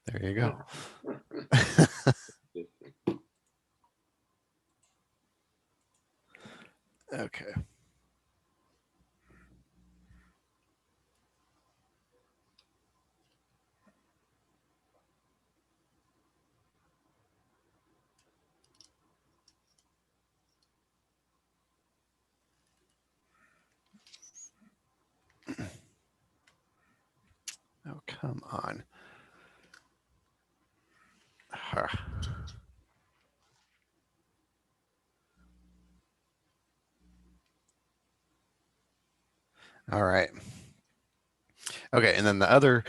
There you go. Okay. Oh, come on. All right. Okay, and then the other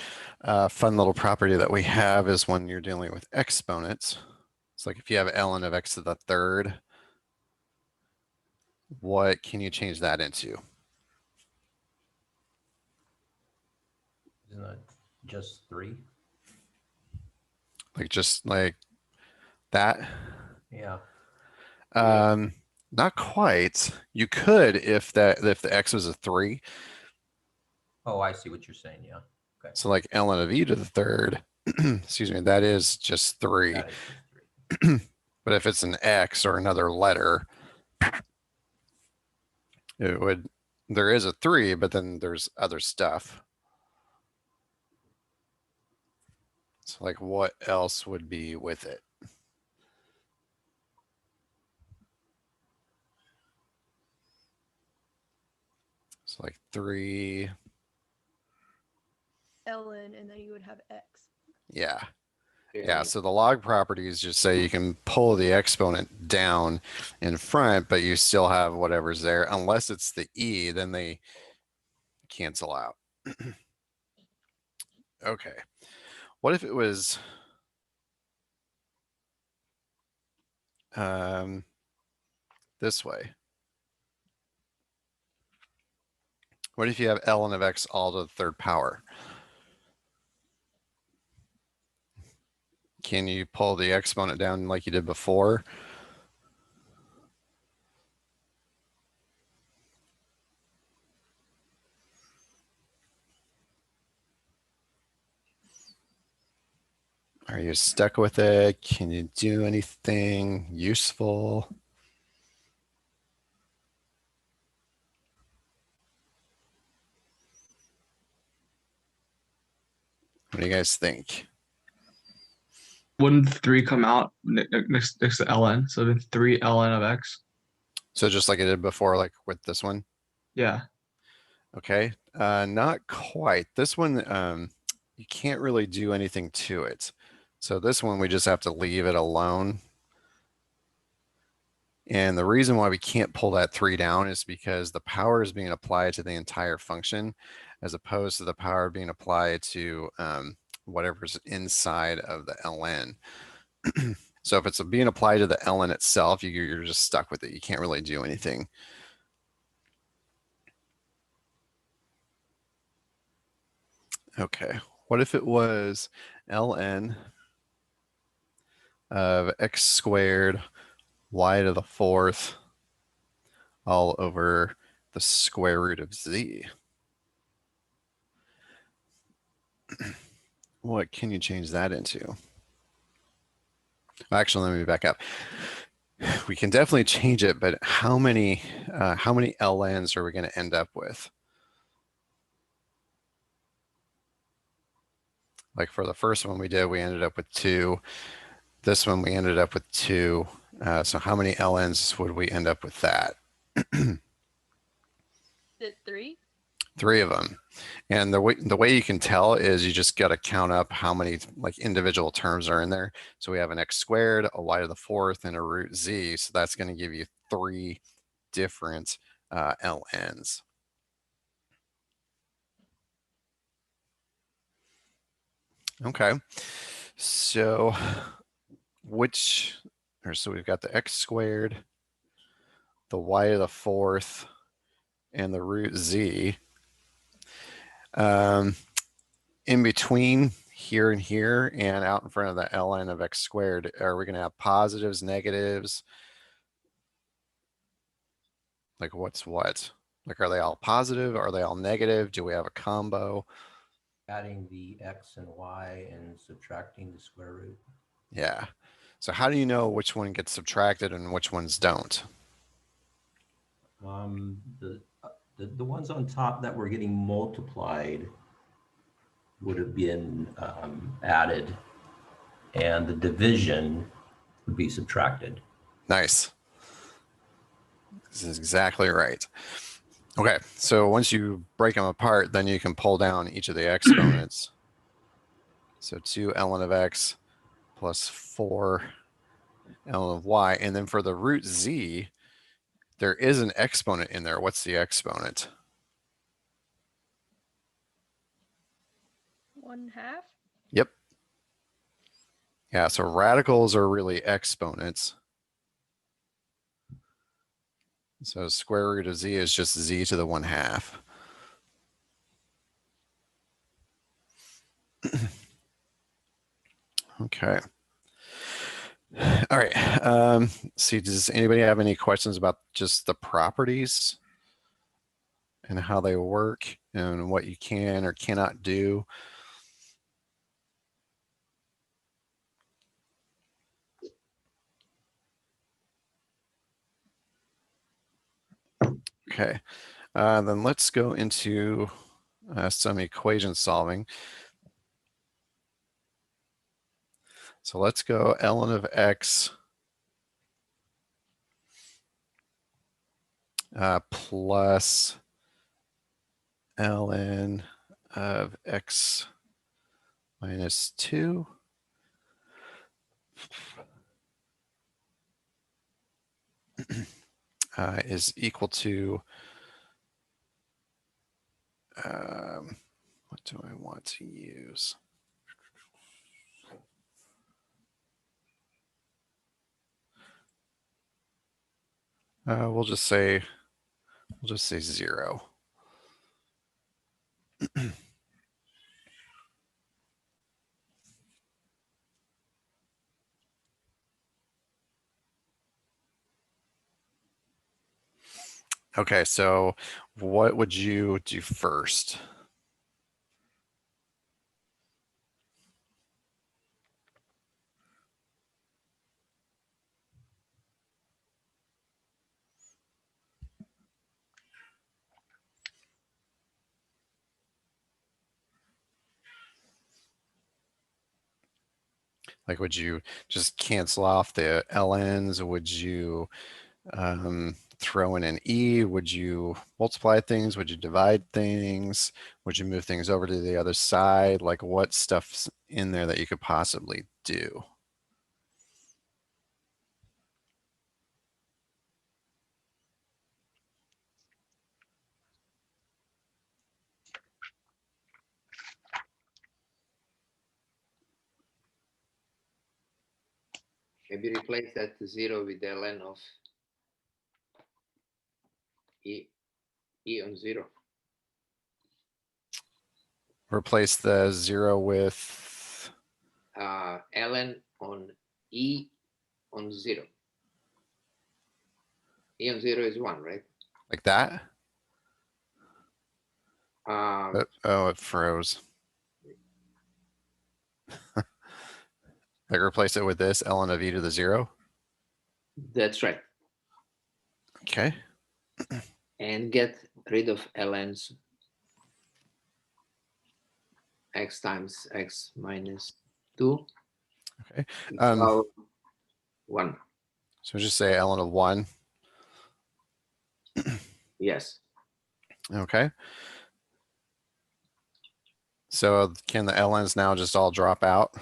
fun little property that we have is when you're dealing with exponents. It's like if you have ln of x to the third, what can you change that into? Isn't it just 3? Like just like that? Yeah. Not quite. You could if the x was a 3. Oh, I see what you're saying. Yeah. Okay. So like ln of e to the third, excuse me, that is just 3. That is just 3. But if it's an x or another letter, it would, there is a 3, but then there's other stuff. So like what else would be with it? So like 3. ln, and then you would have x. Yeah. Yeah, so the log properties just say you can pull the exponent down in front, but you still have whatever's there. Unless it's the e, then they cancel out. Okay. What if it was this way? What if you have ln of x all to the third power? Can you pull the exponent down like you did before? Are you stuck with it? Can you do anything useful? What do you guys think? Wouldn't 3 come out next to ln? So then 3 ln of x. So just like I did before, like with this one? Yeah. Okay, not quite. This one, you can't really do anything to it. So this one, we just have to leave it alone. And the reason why we can't pull that 3 down is because the power is being applied to the entire function, as opposed to the power being applied to whatever's inside of the ln. So if it's being applied to the ln itself, you're just stuck with it. You can't really do anything. Okay, what if it was ln of x squared y to the fourth all over the square root of z? What can you change that into? Actually, let me back up. We can definitely change it, but how many ln's are we going to end up with? Like for the first one we did, we ended up with 2. This one we ended up with 2. So how many ln's would we end up with that? Is it 3? 3 of them. And the way you can tell is you just got to count up how many like individual terms are in there. So we have an x squared, a y to the fourth, and a root z. So that's going to give you 3 different ln's. Okay. So so we've got the x squared, the y to the fourth, and the root z. In between here and here and out in front of the ln of x squared, are we going to have positives, negatives? Like what's what? Like are they all positive? Are they all negative? Do we have a combo? Adding the x and y and subtracting the square root. Yeah. So how do you know which one gets subtracted and which ones don't? The ones on top that were getting multiplied would have been added, and the division would be subtracted. Nice. This is exactly right. Okay, so once you break them apart, then you can pull down each of the exponents. So 2 ln of x plus 4 ln of y. And then for the root z, there is an exponent in there. What's the exponent? 1/2. Yep. Yeah, so radicals are really exponents. So square root of z is just z to the 1/2. Okay. All right. See, does anybody have any questions about just the properties and how they work and what you can or cannot do? Okay. Then let's go into some equation solving. So let's go ln of x plus ln of x minus 2 is equal to, what do I want to use? We'll just say 0. Okay, so what would you do first? Like, would you just cancel off the ln's? Would you throw in an e? Would you multiply things? Would you divide things? Would you move things over to the other side? Like, what stuff's in there that you could possibly do? Maybe replace that 0 with the ln of e on 0. Replace the 0 with ln on e on 0. E on 0 is 1, right? like that? Um, Oh, it froze. Like, replace it with this ln of e to the 0. that's right. Okay. And get rid of ln's x times x minus 2. Okay. Equal 1. So just say ln of 1. Yes. Okay. So can the ln's now just all drop out?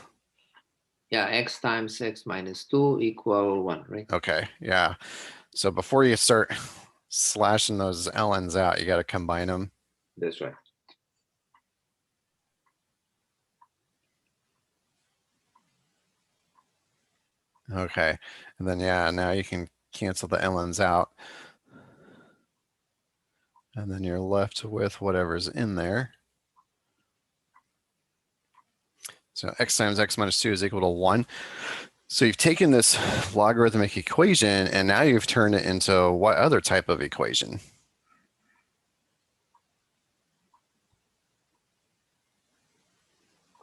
Yeah, x times x minus 2 equal 1, right? Okay, yeah. So before you start slashing those ln's out, you got to combine them. That's right. Okay, and then yeah, now you can cancel the ln's out. And then you're left with whatever's in there. So x times x minus 2 is equal to 1. So you've taken this logarithmic equation and now you've turned it into what other type of equation?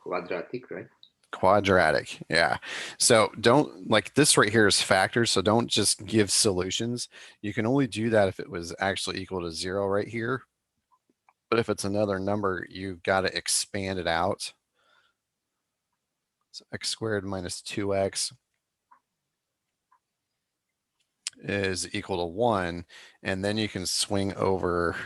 quadratic, right? Quadratic, yeah. So don't, like, this right here is factors, so don't just give solutions. You can only do that if it was actually equal to 0 right here. But if it's another number, you've got to expand it out. So x squared minus 2x is equal to 1, and then you can swing over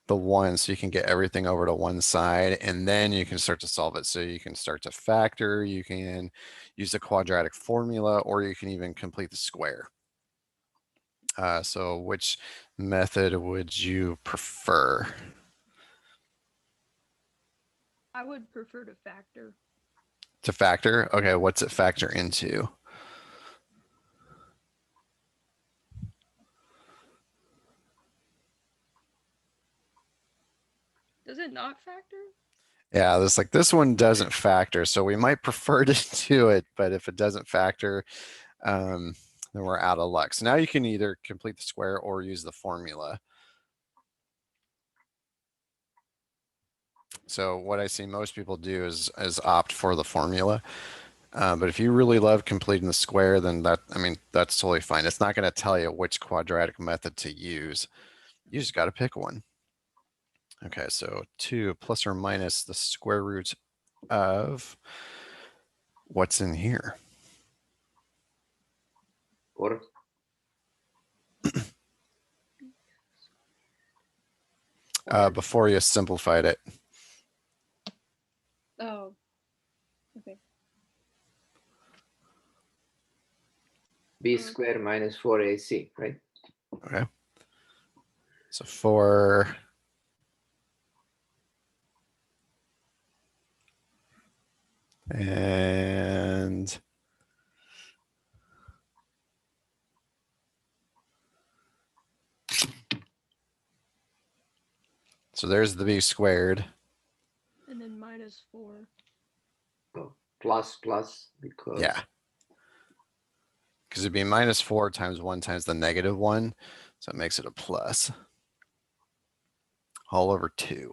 the 1 so you can get everything over to one side, and then you can start to solve it. So you can start to factor, you can use the quadratic formula, or you can even complete the square. So which method would you prefer? I would prefer to factor. To factor? Okay, what's it factor into? Does it not factor? Yeah, this one doesn't factor, so we might prefer to do it, but if it doesn't factor, then we're out of luck. So now you can either complete the square or use the formula. So what I see most people do is opt for the formula. But if you really love completing the square, then that's totally fine. It's not going to tell you which quadratic method to use. You just got to pick one. Okay, so 2 plus or minus the square root of what's in here. Or Before you simplified it. Oh. Okay. b squared minus 4ac, right? Okay. So 4 and so there's the b squared. And then minus 4. So plus because Yeah. Because it'd be minus 4 times 1 times the negative 1. So it makes it a plus. All over 2.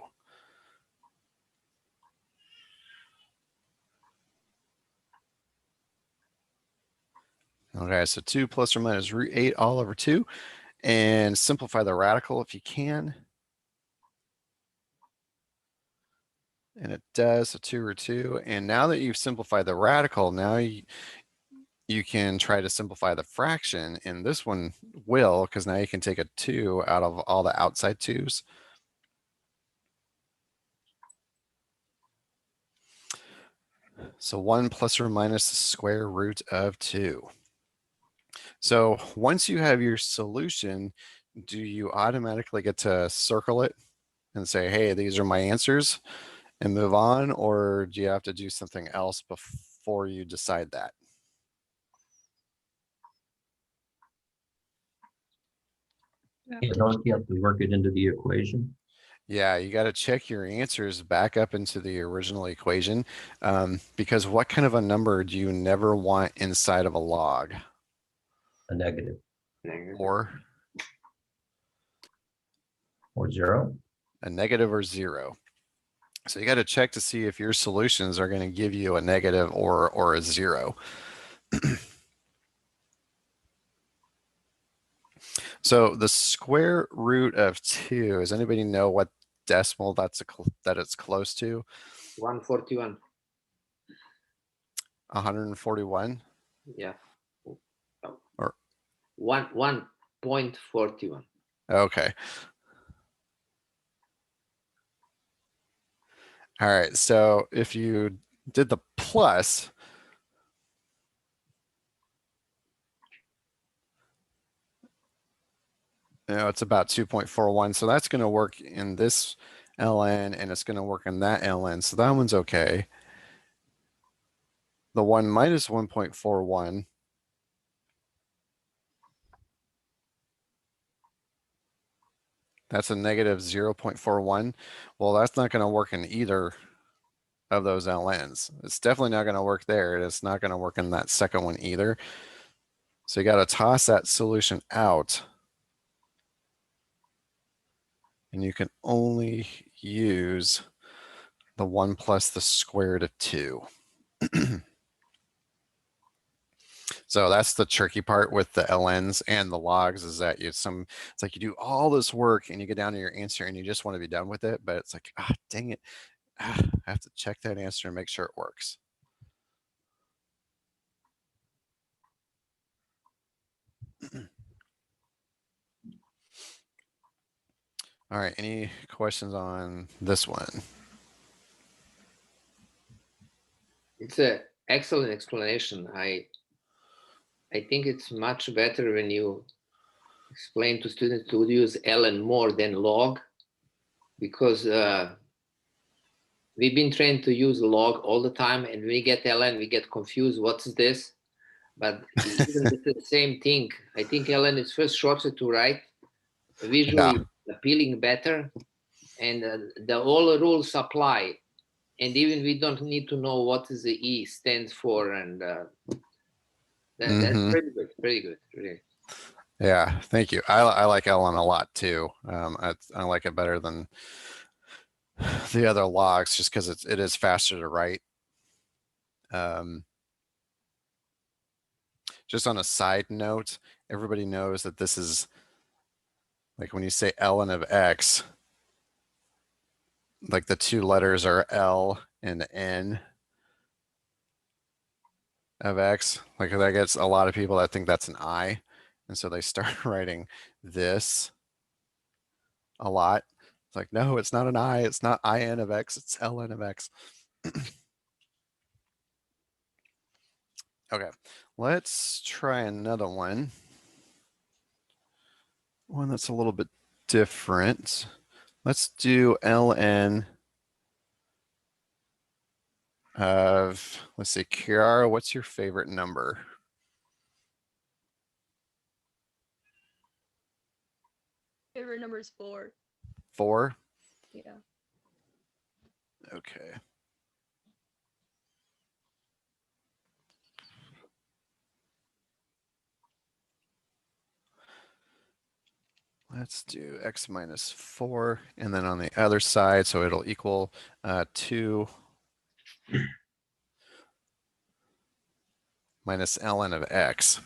Okay, so 2 plus or minus root 8 all over 2. And simplify the radical if you can. And it does, so 2 root 2. And now that you've simplified the radical, now you can try to simplify the fraction. And this one will, because now you can take a 2 out of all the outside 2's. So 1 plus or minus the square root of 2. So once you have your solution, do you automatically get to circle it and say, hey, these are my answers and move on? Or do you have to do something else before you decide that? Yeah, don't you have to work it into the equation? Yeah, you got to check your answers back up into the original equation, because what kind of a number do you never want inside of a log? A negative negative. Or zero? a negative or 0. So you got to check to see if your solutions are going to give you a negative or a 0. So the square root of 2, does anybody know what decimal that it's close to? 141. 141? Yeah. Or 1.41. okay. All right, so if you did the plus, it's about 2.41. So that's going to work in this ln and it's going to work in that ln. So that one's okay. The 1 minus 1.41. That's a negative 0.41. Well, that's not going to work in either of those ln's. It's definitely not going to work there. It's not going to work in that second one either. So you got to toss that solution out. And you can only use the 1 plus the square root of 2. So that's the tricky part with the ln's and the logs, is that it's like you do all this work and you get down to your answer and you just want to be done with it, but it's like, dang it, I have to check that answer and make sure it works. All right, any questions on this one? It's an excellent explanation. I think it's much better when you explain to students to use ln more than log, because we've been trained to use log all the time, and when we get ln, we get confused. What's this? But even with the same thing, I think ln is first shorter to write, visually appealing better, and all the rules apply. And even we don't need to know what is the E stands for, and that's pretty good, pretty good, really. Yeah, thank you. I like ln a lot too. I like it better than the other logs just because it is faster to write. Just on a side note, everybody knows that this is like when you say ln of x, like the two letters are L and N of x. Like that gets a lot of people that think that's an I. And so they start writing this a lot. It's like, no, it's not an I. It's not in of x. It's ln of x. Okay, let's try another one. One that's a little bit different. Let's do ln of, let's see, Kiara, what's your favorite number? Favorite number is 4. 4? Yeah. Okay. Let's do x minus 4, and then on the other side, so it'll equal 2 minus ln of x.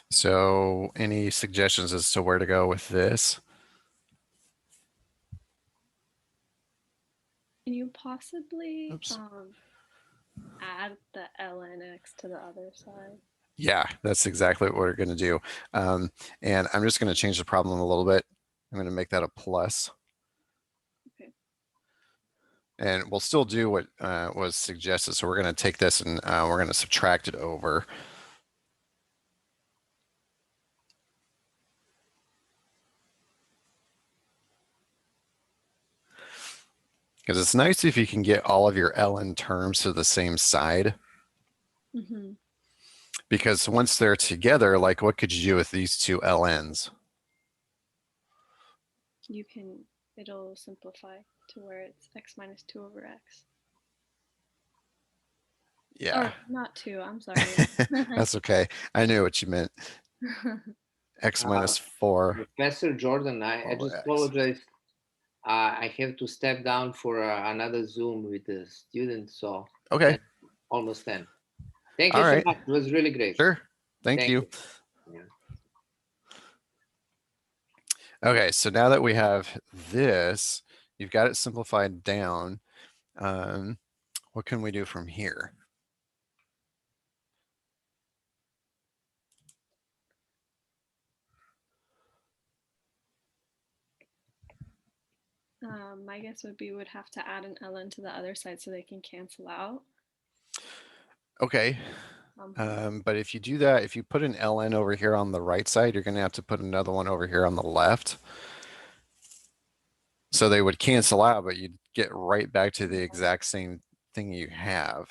So any suggestions as to where to go with this? Can you possibly Oops. add the lnx to the other side? Yeah, that's exactly what we're going to do. And I'm just going to change the problem a little bit. I'm going to make that a plus. Okay. And we'll still do what was suggested. So we're going to take this and we're going to subtract it over. Because it's nice if you can get all of your ln terms to the same side. Mm-hmm. Because once they're together, like what could you do with these two ln's? It'll simplify to where it's x minus 2 over x. Yeah. Or not 2, I'm sorry. That's okay. I knew what you meant. X minus 4. Professor Jordan, I over just X. apologize. I have to step down for another Zoom with the student, so Okay. almost 10. Thank you All so right. much. It was really great. Sure. Thank you. Yeah. Okay, so now that we have this, you've got it simplified down. What can we do from here? My guess would be would have to add an ln to the other side so they can cancel out. Okay. But if you do that, if you put an ln over here on the right side, you're going to have to put another one over here on the left. So they would cancel out, but you'd get right back to the exact same thing you have.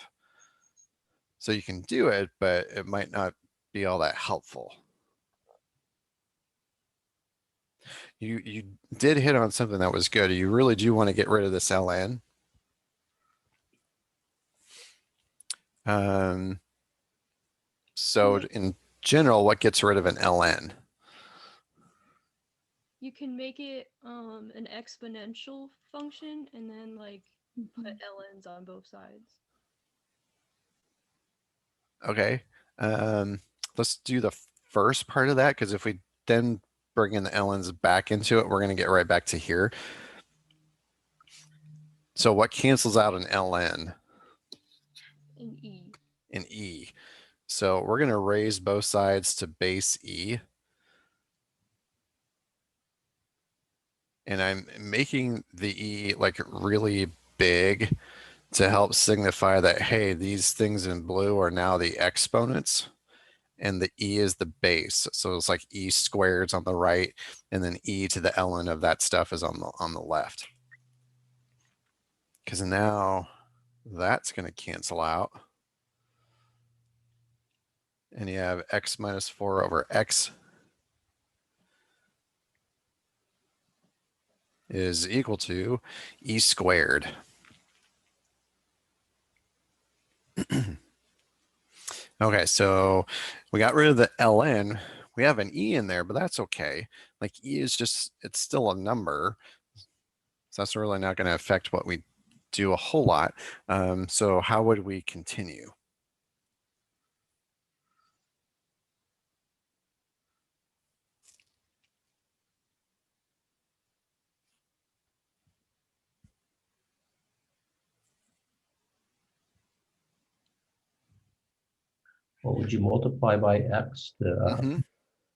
So you can do it, but it might not be all that helpful. You did hit on something that was good. You really do want to get rid of this ln. So Wait. in general, what gets rid of an ln? You can make it an exponential function and then like put ln's on both sides. Okay. Let's do the first part of that, because if we then bring in the ln's back into it, we're going to get right back to here. So what cancels out an ln? An e. An e. So we're going to raise both sides to base e. And I'm making the e like really big to help signify that, hey, these things in blue are now the exponents and the e is the base. So it's like e squared on the right, and then e to the ln of that stuff is on the left. Because now that's going to cancel out. And you have x minus 4 over x is equal to e squared. Okay, so we got rid of the ln. We have an e in there, but that's okay. Like e is just, it's still a number. So that's really not going to affect what we do a whole lot. So how would we continue? What would you multiply by x to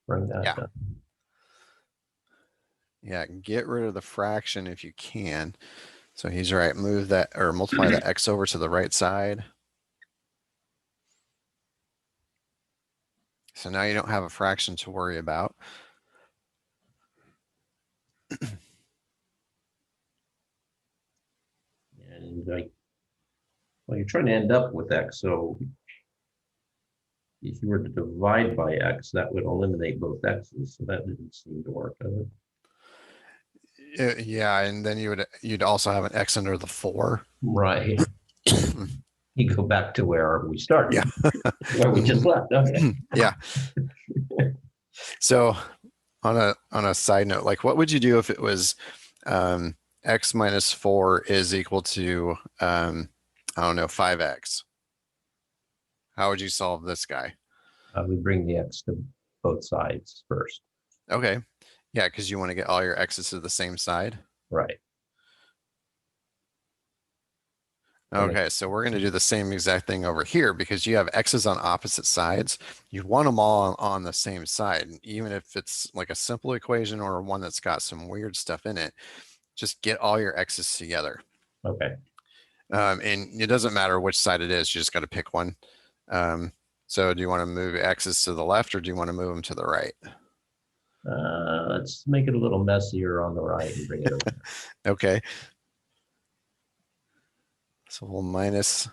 bring that Yeah. down? Yeah, get rid of the fraction if you can. So he's right, move that or multiply the x over to the right side. So now you don't have a fraction to worry about. And like, well, you're trying to end up with x. So if you were to divide by x, that would eliminate both x's. So that didn't seem to work, does it? Yeah, and then you'd also have an x under the 4. Right. You go back to where we started. Yeah. Where we just left. Okay. Yeah. So on a side note, like what would you do if it was x minus 4 is equal to I don't know, 5x? How would you solve this guy? We bring the x to both sides first. Okay. Yeah, because you want to get all your x's to the same side. Right. Okay, so we're going to do the same exact thing over here because you have x's on opposite sides. You want them all on the same side, even if it's like a simple equation or one that's got some weird stuff in it. Just get all your x's together. Okay. And it doesn't matter which side it is, you just got to pick one. So do you want to move x's to the left or do you want to move them to the right? Let's make it a little messier on the right and bring it over. Okay. So we'll minus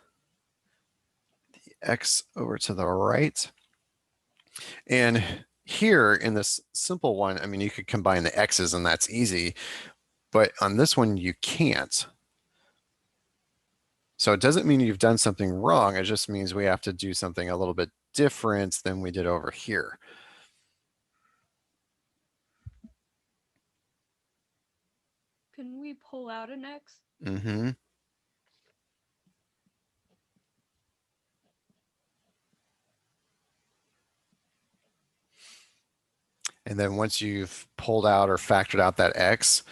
the x over to the right. And here in this simple one, I mean, you could combine the x's and that's easy, but on this one, you can't. So it doesn't mean you've done something wrong. It just means we have to do something a little bit different than we did over here. Can we pull out an x? Mm-hmm. And then once you've pulled out or factored out that x,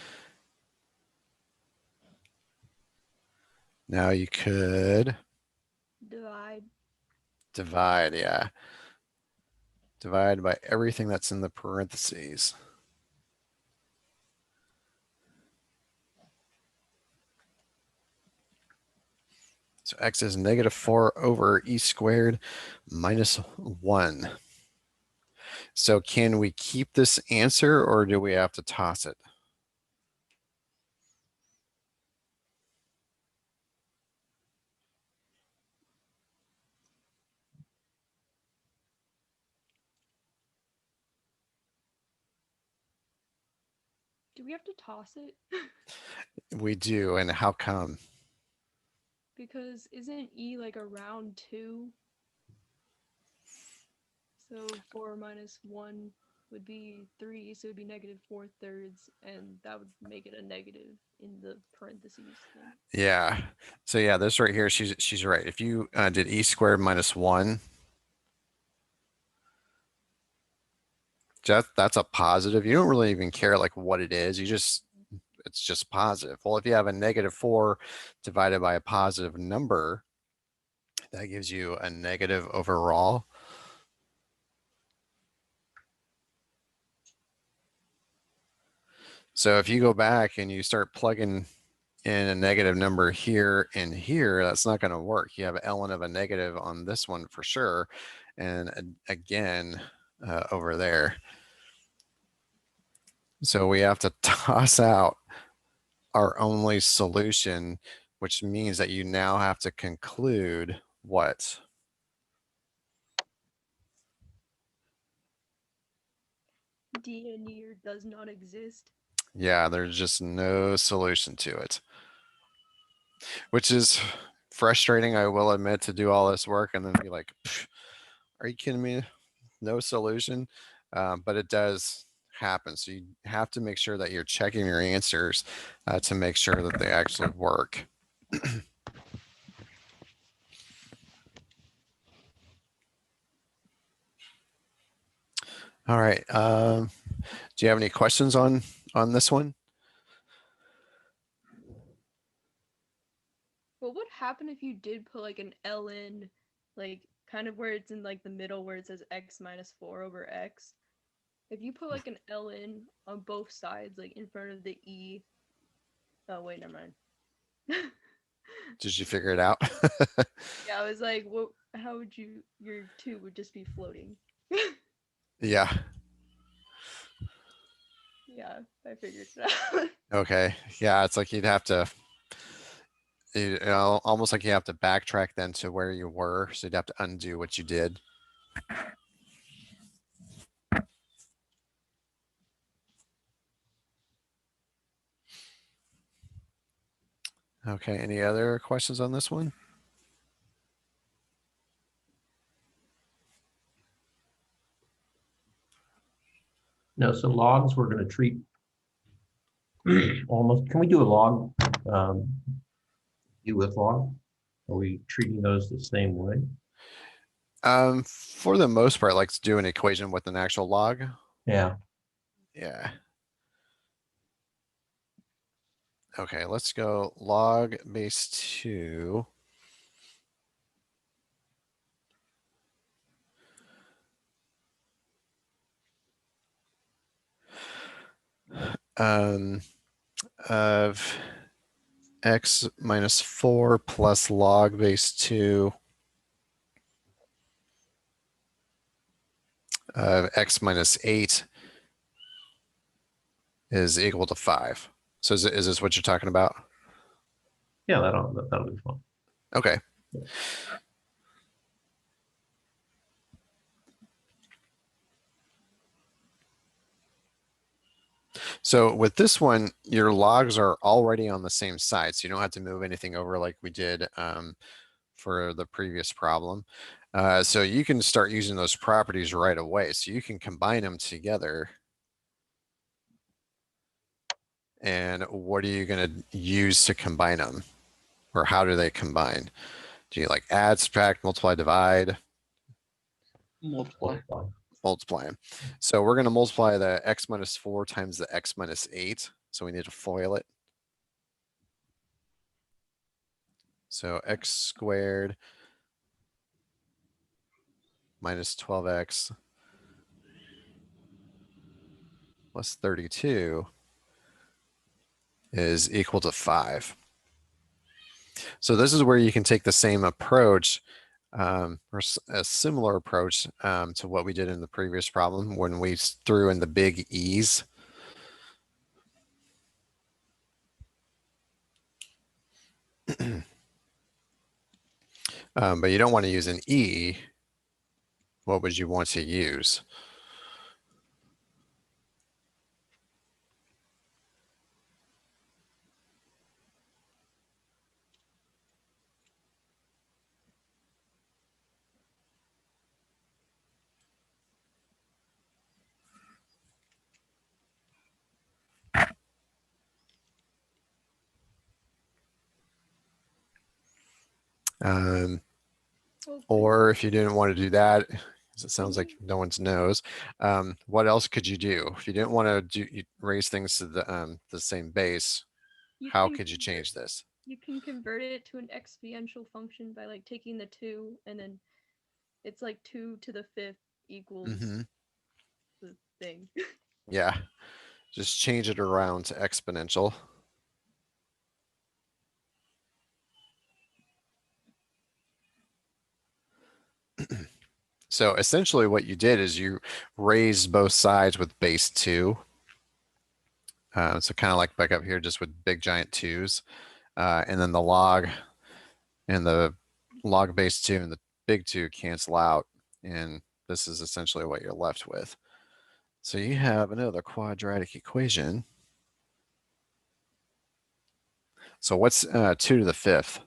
now you could divide, yeah. Divide by everything that's in the parentheses. So x is negative 4 over e squared minus 1. So can we keep this answer or do we have to toss it? Do we have to toss it? We do, and how come? because isn't E like around 2? So 4 minus 1 would be 3, so it would be negative 4/3, and that would make it a negative in the parentheses thing. Yeah. So yeah, this right here, she's right. If you did E squared minus 1, that's a positive. You don't really even care like what it is. It's just positive. Well, if you have a negative 4 divided by a positive number, that gives you a negative overall. So if you go back and you start plugging in a negative number here and here, that's not going to work. You have ln of a negative on this one for sure. And again, over there. So we have to toss out our only solution, which means that you now have to conclude what? D in here does not exist. Yeah, there's just no solution to it, which is frustrating, I will admit, to do all this work and then be like, are you kidding me? No solution. But it does happen. So you have to make sure that you're checking your answers to make sure that they actually work. All right. Do you have any questions on this one? What would happen if you did put like an ln, like kind of where it's in like the middle where it says x minus 4 over x? If you put like an ln on both sides, like in front of the e. Oh wait, never mind. Did you figure it out? Yeah, I was like, what? How would you? Your 2 would just be floating. Yeah. Yeah, I figured it out. Okay. Yeah, it's like you'd have to, you know, almost like you have to backtrack then to where you were. So you'd have to undo what you did. Okay. Any other questions on this one? No, so logs we're going to treat almost. Can we do a log? Do with log? Are we treating those the same way? For the most part, like to do an equation with an actual log. Yeah. Yeah. Okay, let's go log base 2. Of x minus 4 plus log base 2 of x minus 8 is equal to 5. So is this what you're talking about? Yeah, that'll be fun. Okay. So with this one, your logs are already on the same side, so you don't have to move anything over like we did for the previous problem. So you can start using those properties right away. So you can combine them together. And what are you going to use to combine them? Or how do they combine? Do you like add, subtract, multiply, divide? Multiply. Multiply. So we're going to multiply the x minus 4 times the x minus 8. So we need to FOIL it. So x squared minus 12x plus 32 is equal to 5. So this is where you can take the same approach or a similar approach to what we did in the previous problem when we threw in the big E's. But you don't want to use an E. What would you want to use? Or if you didn't want to do that, 'cause it sounds like no one knows, what else could you do? If you didn't want to raise things to the same base, how could you change this? You can convert it to an exponential function by like taking the 2 and then it's like 2 to the 5th equals the thing. Yeah, just change it around to exponential. So essentially what you did is you raised both sides with base 2. So kind of like back up here, just with big giant 2's. And then the log and the log base 2 and the big 2 cancel out. And this is essentially what you're left with. So you have another quadratic equation. So what's 2 to the 5th?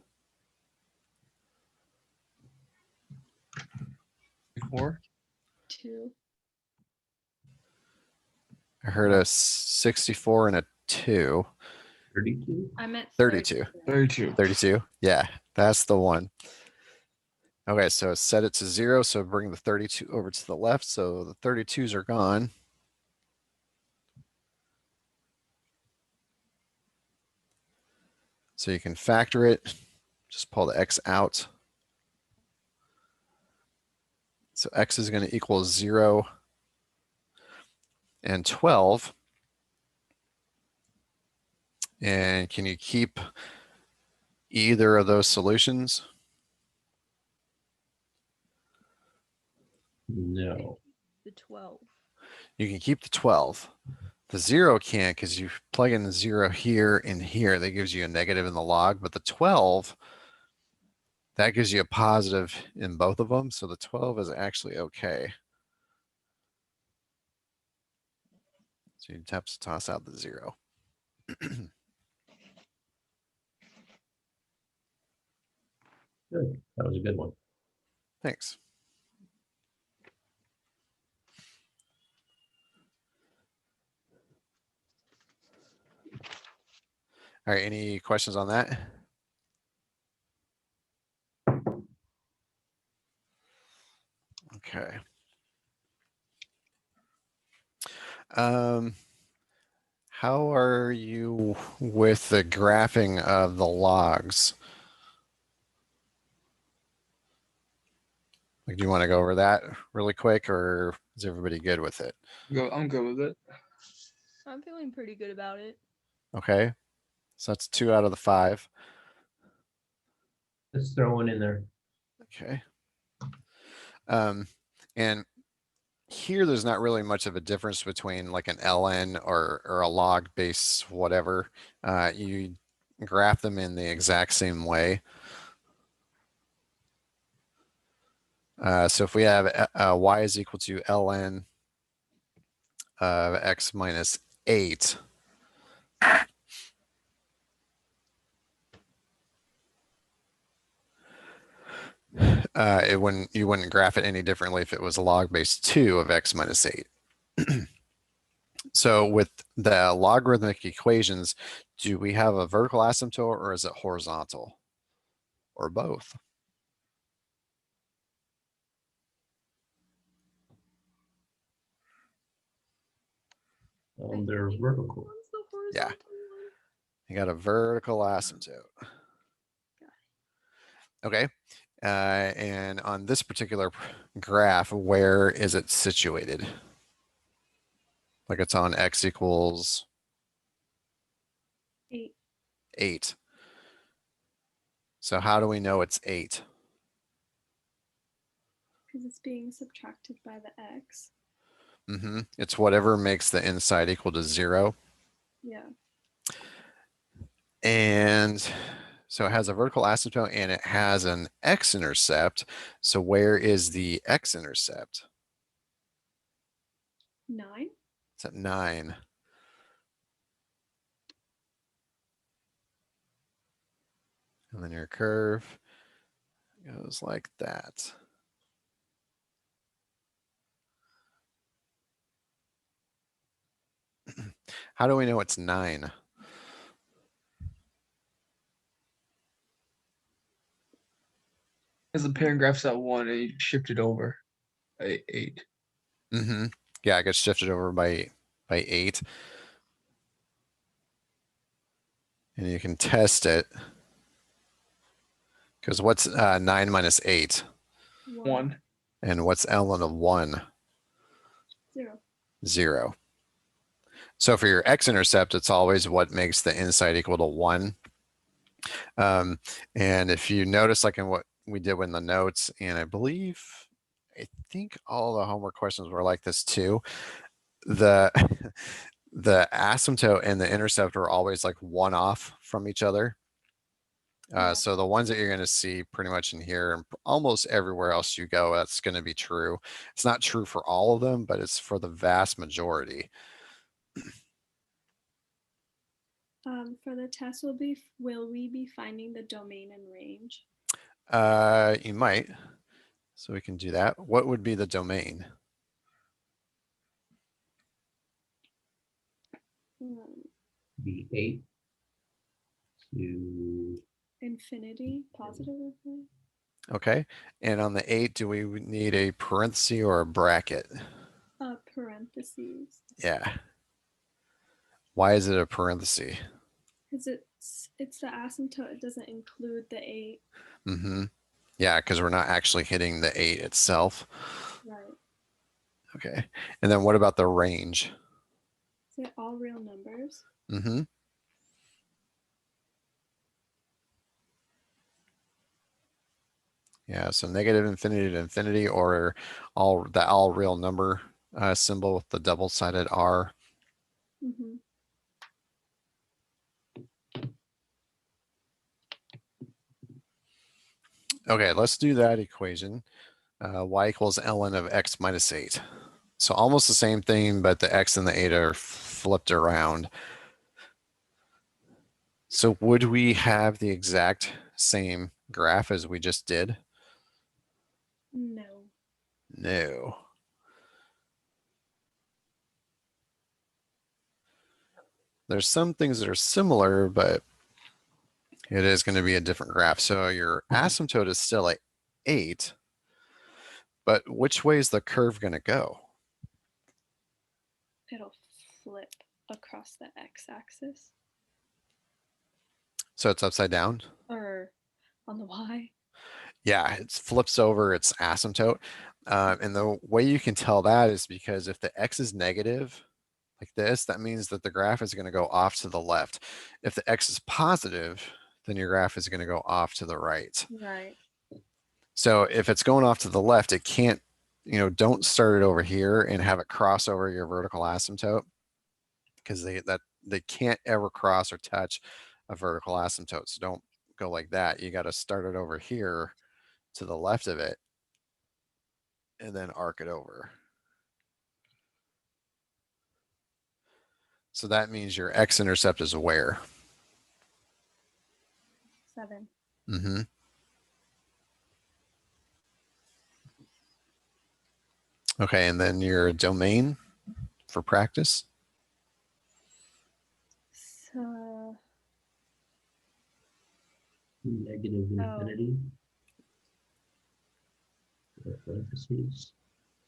4. 2. I heard a 64 and a 2. 32? I meant 32. 32. 32. Yeah, that's the one. Okay, so set it to 0. So bring the 32 over to the left. So the 32s are gone. So you can factor it. Just pull the x out. So x is going to equal 0 and 12. And can you keep either of those solutions? No. The 12. You can keep the 12. The 0 can't because you plug in the 0 here and here. That gives you a negative in the log. But the 12, that gives you a positive in both of them. So the 12 is actually okay. So you have to toss out the 0. Good. That was a good one. Thanks. All right, any questions on that? Okay. How are you with the graphing of the logs? Like, do you want to go over that really quick, or is everybody good with it? I'm good with it. I'm feeling pretty good about it. Okay, so that's 2 out of the 5. Let's throw one in there. Okay. And here, there's not really much of a difference between like an ln or a log base, whatever. You graph them in the exact same way. So if we have y is equal to ln of x minus 8, you wouldn't graph it any differently if it was a log base 2 of x minus 8. So with the logarithmic equations, do we have a vertical asymptote or is it horizontal? Or both? They're vertical. One's the Yeah. horizontal one. You got a vertical asymptote. Okay. And on this particular graph, where is it situated? Like it's on x equals 8. 8. So how do we know it's 8? Because it's being subtracted by the x. It's whatever makes the inside equal to 0. Yeah. And so it has a vertical asymptote and it has an x-intercept. So where is the x-intercept? 9. It's at 9. And then your curve goes like that. How do we know it's 9? Because the parent graph's at 1 and you shift it over by 8. Mm-hmm. Yeah, it gets shifted over by 8. And you can test it. Because what's 9 minus 8? 1. And what's ln of 1? 0. 0. So for your x-intercept, it's always what makes the inside equal to 1. And if you notice, like in what we did in the notes, and I think all the homework questions were like this too, the the asymptote and the intercept are always like one off from each other. Yeah. So the ones that you're going to see pretty much in here and almost everywhere else you go, that's going to be true. It's not true for all of them, but it's for the vast majority. For the test, will we be finding the domain and range? You might. So we can do that. What would be the domain? Be 8 to Infinity, positive infinity? Okay. And on the 8, do we need a parenthesis or a bracket? Parentheses. Yeah. Why is it a parenthesis? Because it's the asymptote, it doesn't include the 8. Mm-hmm. Yeah, because we're not actually hitting the 8 itself. Right. Okay. And then what about the range? Is it all real numbers? Mm-hmm. Yeah, so negative infinity to infinity, or the all real number symbol with the double-sided R. Mm-hmm. Okay, let's do that equation. Y equals ln of x minus 8. So almost the same thing, but the x and the 8 are flipped around. So would we have the exact same graph as we just did? No. No. There's some things that are similar, but it is going to be a different graph. So your asymptote is still at 8, but which way is the curve going to go? It'll flip across the x-axis. So it's upside down? Or on the y. Yeah, it flips over its asymptote. And the way you can tell that is because if the x is negative, like this, that means that the graph is going to go off to the left. If the x is positive, then your graph is going to go off to the right. Right. So if it's going off to the left, it can't, don't start it over here and have it cross over your vertical asymptote, because they can't ever cross or touch a vertical asymptote. So don't go like that. You got to start it over here to the left of it and then arc it over. So that means your x-intercept is where? 7. Mm-hmm. Okay, and then your domain for practice? So negative infinity, parentheses,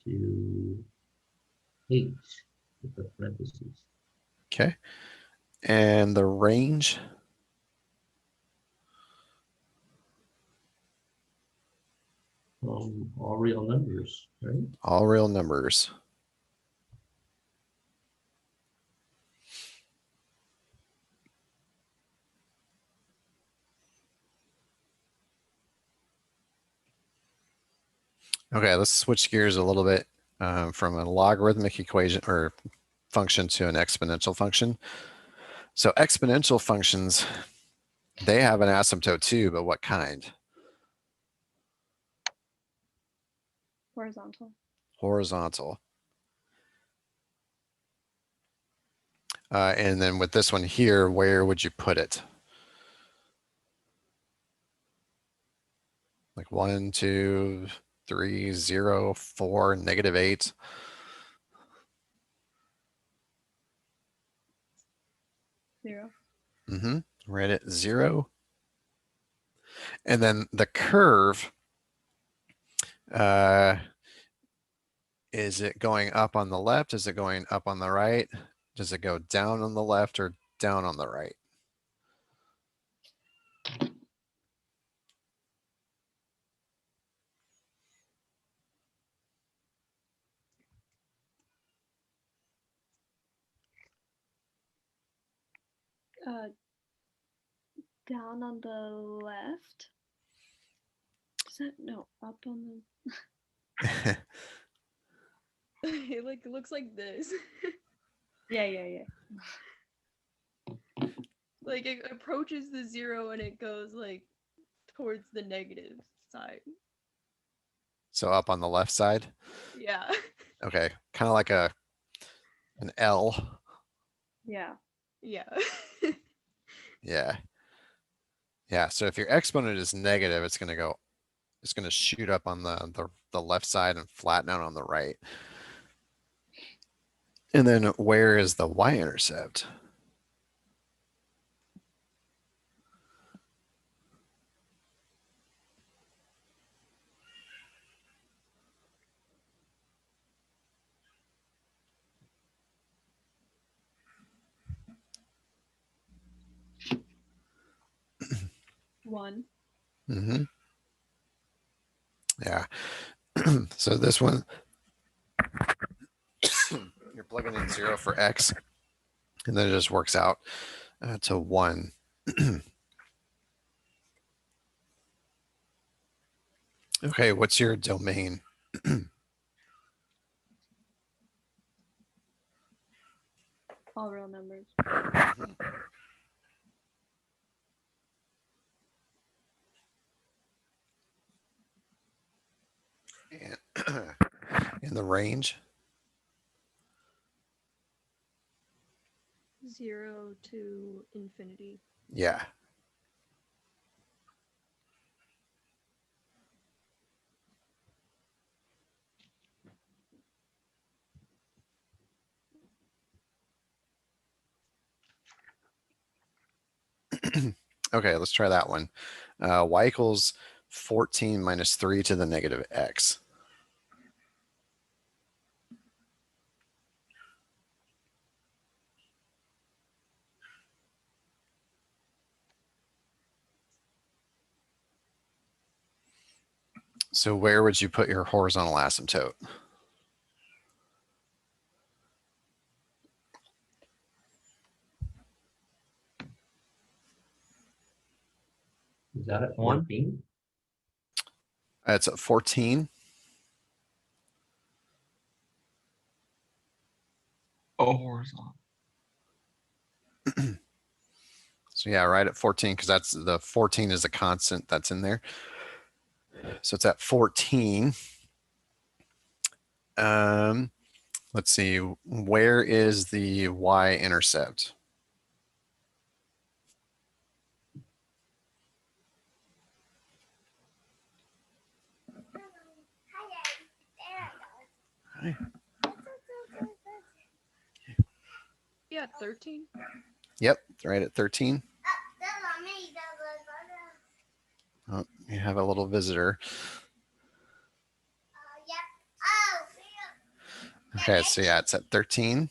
to 8 with the parentheses. Okay. And the range? All real numbers, right? All real numbers. Okay, let's switch gears a little bit from a logarithmic equation or function to an exponential function. So exponential functions, they have an asymptote too, but what kind? horizontal. Horizontal. And then with this one here, where would you put it? Like 1, 2, 3, 0, 4, -8. Zero. Mm-hmm. Right at 0. And then the curve Is it going up on the left? Is it going up on the right? Does it go down on the left or down on the right? Down on the left. Is that no up on the? It like looks like this. Yeah. Like it approaches the 0 and it goes like towards the negative side. So up on the left side? Yeah. Okay, kind of like an L. Yeah. Yeah. Yeah. Yeah, so if your exponent is negative, it's going to shoot up on the left side and flatten out on the right. And then where is the y-intercept? One. Mm-hmm. Yeah. So this one, you're plugging in 0 for x, and then it just works out to 1. Okay, what's your domain? All real numbers. And in the range? 0 to infinity. Yeah. Okay, let's try that one. Y equals 14 minus 3 to the negative x. So where would you put your horizontal asymptote? Is that at 14? It's at 14. Oh, horizontal. So yeah, right at 14, because that's the 14 is a constant that's in there. So it's at 14. Let's see, where is the y-intercept? Yeah, 13. Yep, right at 13. Oh, you have a little visitor. Okay, so yeah, it's at 13.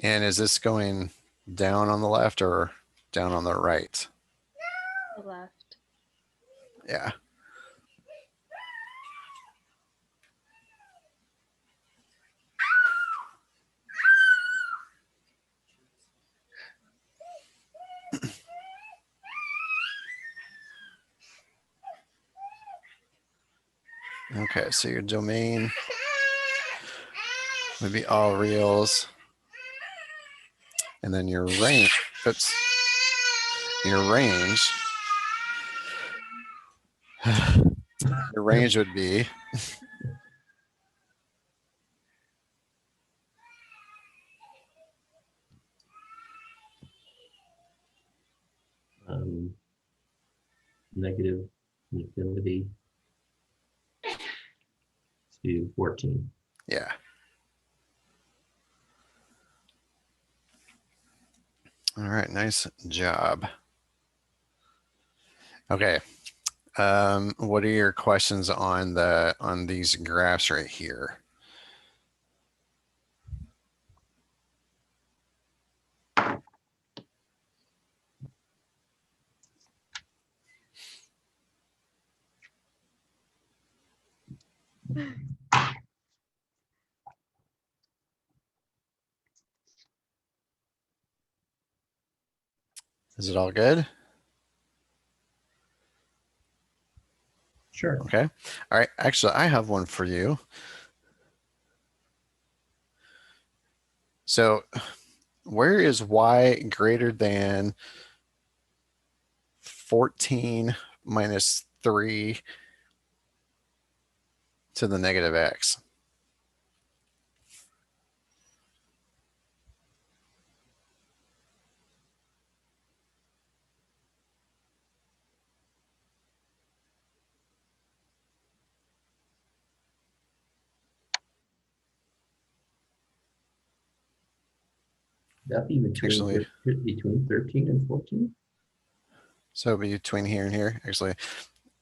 And is this going down on the left or down on the right? The left. Yeah. Okay, so your domain would be all reals. And then your range, oops, your range would be Negative infinity to 14. yeah. All right, nice job. Okay. What are your questions on these graphs right here? Is it all good? Sure. Okay. All right. Actually, I have one for you. So where is y greater than 14 minus 3 to the negative x? That be Actually, between 13 and 14? so between here and here, actually,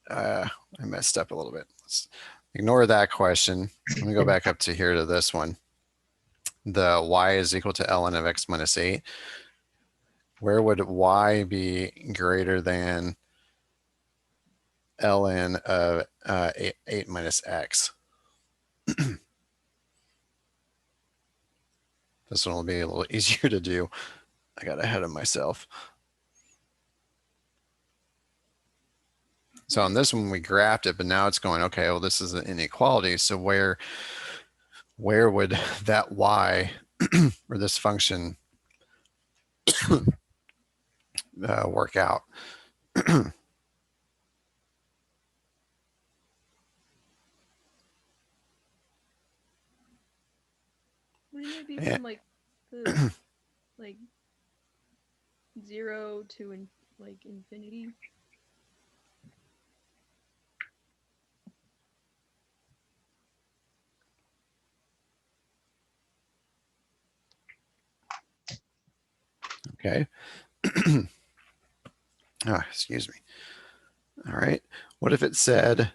I messed up a little bit. Let's ignore that question. Let me go back up to here to this one. The y is equal to ln of x minus 8. Where would y be greater than ln of 8 minus x? This one will be a little easier to do. I got ahead of myself. So on this one, we graphed it, but now it's going, okay, well, this is an inequality. So where would that y or this function work out? Wouldn't it be Yeah. from like the like 0 to like infinity? Okay. Excuse me. All right. What if it said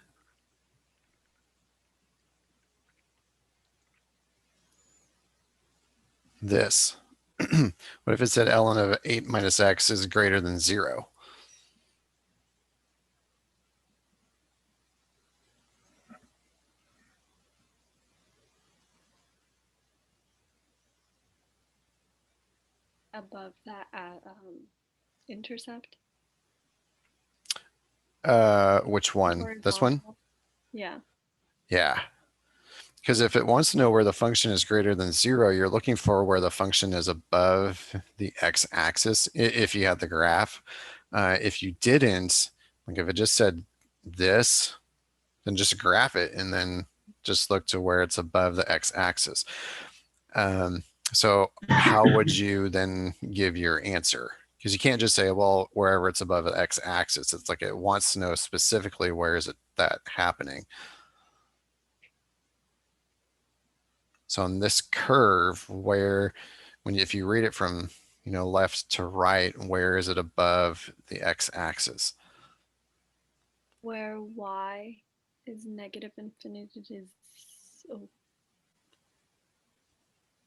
this? What if it said ln of 8 minus x is greater than 0? Above that intercept. Which one? This one? Horizontal. Yeah. Yeah. Because if it wants to know where the function is greater than 0, you're looking for where the function is above the x-axis if you had the graph. If you didn't, like if it just said this, then just graph it and then just look to where it's above the x-axis. So how would you then give your answer? Because you can't just say, well, wherever it's above the x-axis. It's like it wants to know specifically where is it that happening. So on this curve, if you read it from left to right, where is it above the x-axis? Where y is negative infinity is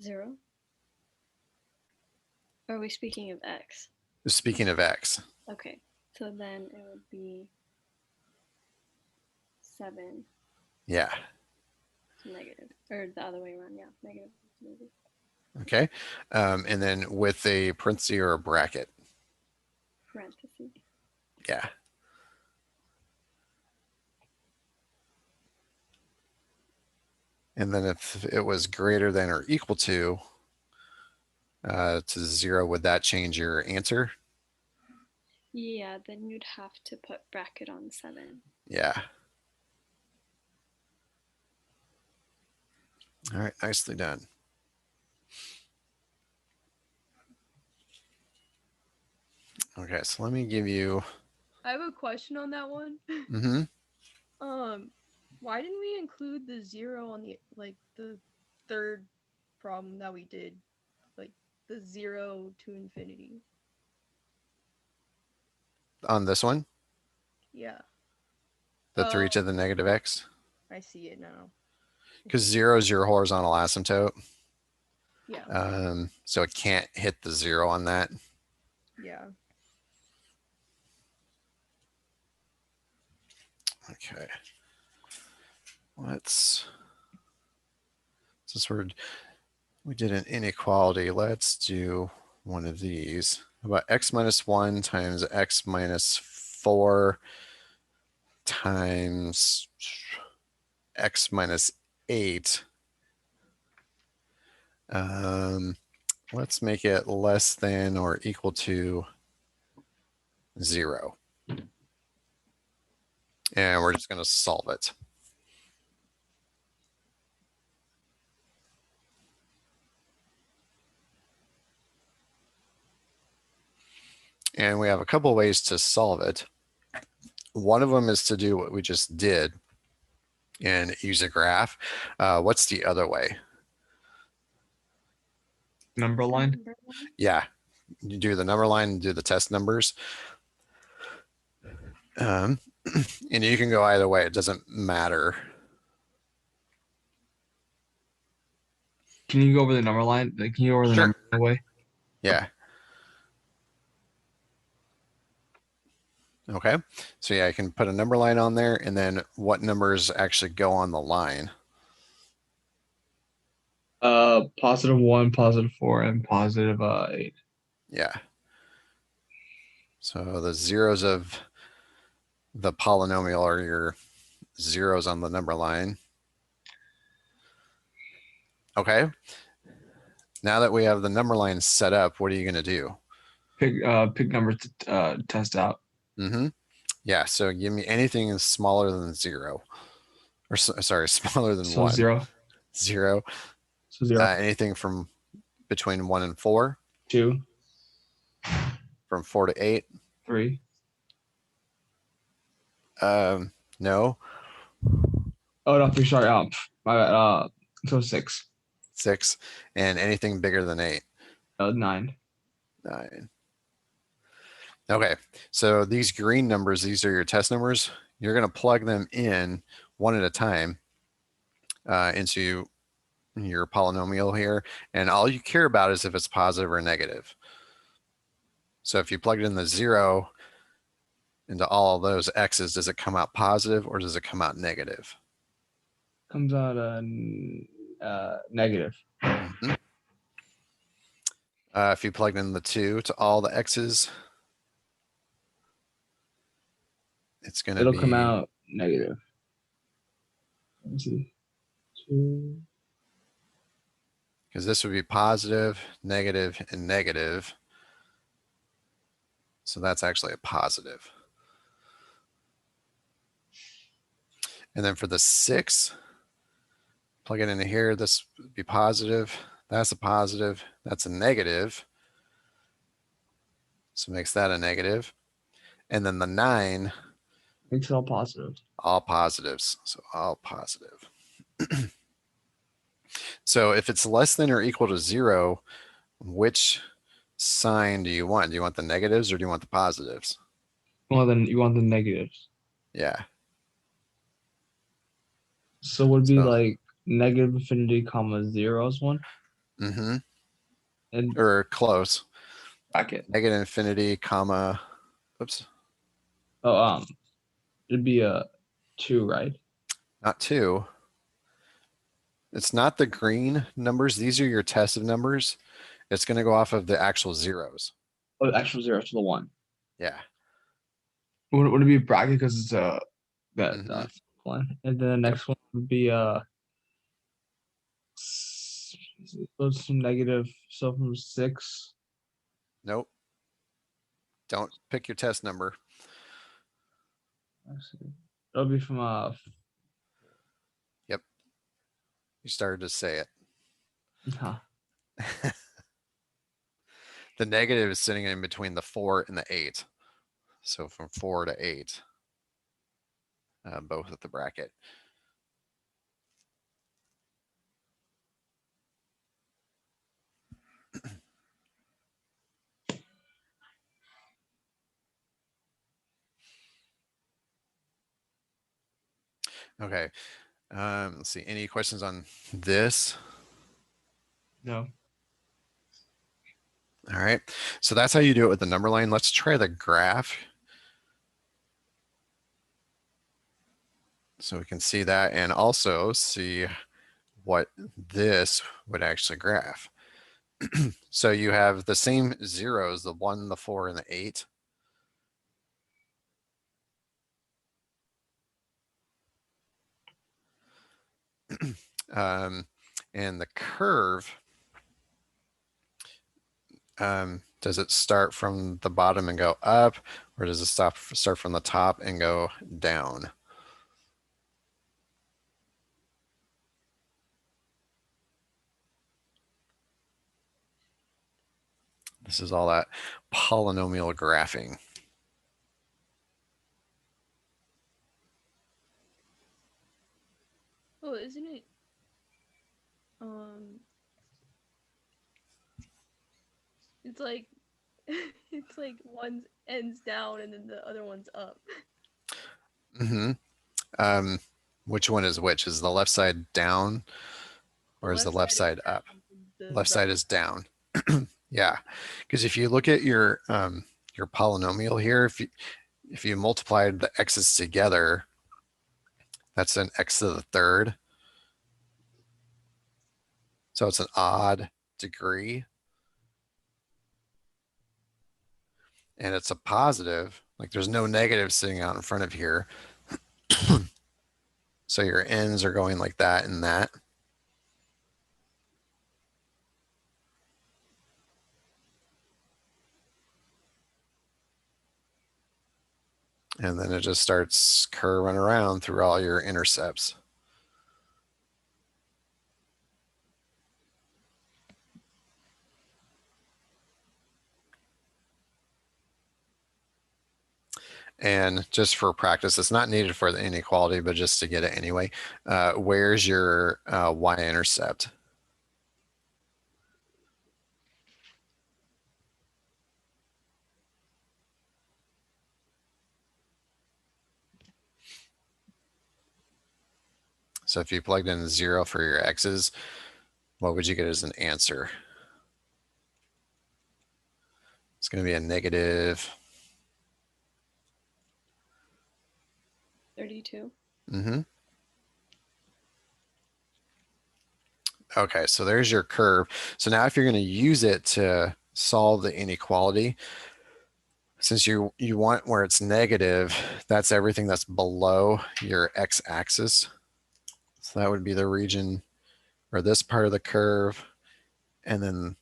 0. Or are we speaking of x? Speaking of x. Okay, so then it would be 7. Yeah. Negative, or the other way around. Yeah, negative infinity. Okay. And then with a parenthesis or a bracket. Parentheses. Yeah. And then if it was greater than or equal to 0, would that change your answer? Yeah, then you'd have to put bracket on 7. Yeah. All right, nicely done. Okay, so let me give you. I have a question on that one. Mm-hmm. Why didn't we include the 0 on the third problem that we did, like the 0 to infinity? On this one, Yeah. the 3 Oh, to the negative x, I see it now. because 0 is your horizontal asymptote. Yeah. So it can't hit the 0 on that. Yeah. Okay. Since we did an inequality, let's do one of these. How about x minus 1 times x minus 4 times x minus 8. Let's make it less than or equal to 0. And we're just going to solve it. And we have a couple ways to solve it. One of them is to do what we just did and use a graph. What's the other way? Number line. Number line. Yeah, you do the number line and do the test numbers. And you can go either way. It doesn't matter. Can you go over the number line? Like, can you go over the Sure. number line way? Yeah. Okay. So yeah, I can put a number line on there, and then what numbers actually go on the line? +1, +4, and +8. Yeah. So the zeros of the polynomial are your zeros on the number line. Okay. Now that we have the number line set up, what are you going to do? Pick numbers to test out. Yeah. So give me anything smaller than 0, or sorry, smaller than So 1. 0. 0. So 0. Anything from between 1 and 4. 2. From 4 to 8. 3. No. Oh no, 3. Sorry. My bad. So 6. 6. And anything bigger than 8. 9. 9. Okay, so these green numbers, these are your test numbers. You're going to plug them in one at a time into your polynomial here. And all you care about is if it's positive or negative. So if you plug in the 0 into all of those x's, does it come out positive or does it come out negative? Comes out negative. Mm-hmm. If you plugged in the 2 to all the x's, it's going to be... It'll come out negative. Let's see. 2. Because this would be positive, negative, and negative. So that's actually a positive. And then for the 6, plug it into here. This would be positive. That's a positive. That's a negative. So makes that a negative. And then the 9. Makes it all positive. All positives. So all positive. So if it's less than or equal to 0, which sign do you want? Do you want the negatives or do you want the positives? Well, then you want the negatives. Yeah. So would be like negative infinity comma 0 is one. Mm-hmm. And Or close. bracket. Negative infinity comma. Oops. Oh, it'd be a 2, right? Not 2. It's not the green numbers. These are your tested numbers. It's going to go off of the actual zeros. Oh, actual 0 to the 1. Yeah. Would it be a bracket because it's Mhm. one, and then the next one would be goes from negative, so from 6. Nope. Don't pick your test number. It'll be from Yep. You started to say it. huh. The negative is sitting in between the 4 and the 8. So from 4 to 8, both at the bracket. Okay. Let's see. Any questions on this? No. All right. So that's how you do it with the number line. Let's try the graph. So we can see that and also see what this would actually graph. So you have the same zeros, the 1, the 4, and the 8. And the curve, does it start from the bottom and go up, or does it start from the top and go down? This is all that polynomial graphing. Oh, isn't it? It's like it's like one ends down and then the other one's up. Mm-hmm. Which one is which? Is the left side down, or is the left side up? Left side is down. Yeah, because if you look at your polynomial here, if you multiplied the x's together, that's an x to the third. So it's an odd degree. And it's a positive, like there's no negative sitting out in front of here. So your ends are going like that and that. And then it just starts curving around through all your intercepts. And just for practice, it's not needed for the inequality, but just to get it anyway, where's your y-intercept? So if you plugged in 0 for your x's, what would you get as an answer? It's going to be a negative 32. Mm-hmm. Okay, so there's your curve. So now if you're going to use it to solve the inequality, since you want where it's negative, that's everything that's below your x-axis. So that would be the region or this part of the curve, and then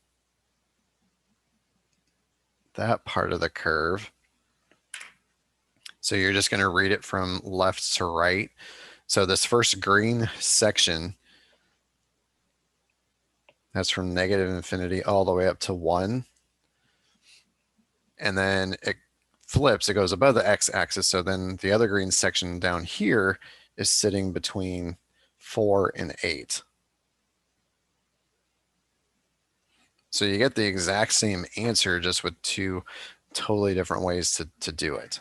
that part of the curve. So you're just going to read it from left to right. So this first green section, that's from negative infinity all the way up to 1. And then it flips, it goes above the x-axis. So then the other green section down here is sitting between 4 and 8. So you get the exact same answer, just with two totally different ways to do it.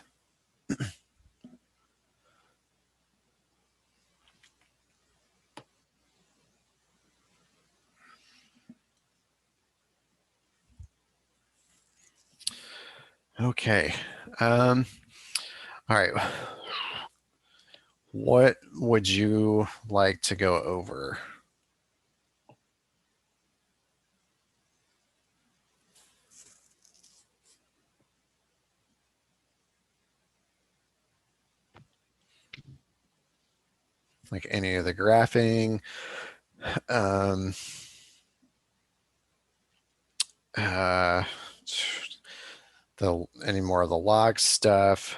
Okay. All right. What would you like to go over? Like any of the graphing, any more of the log stuff,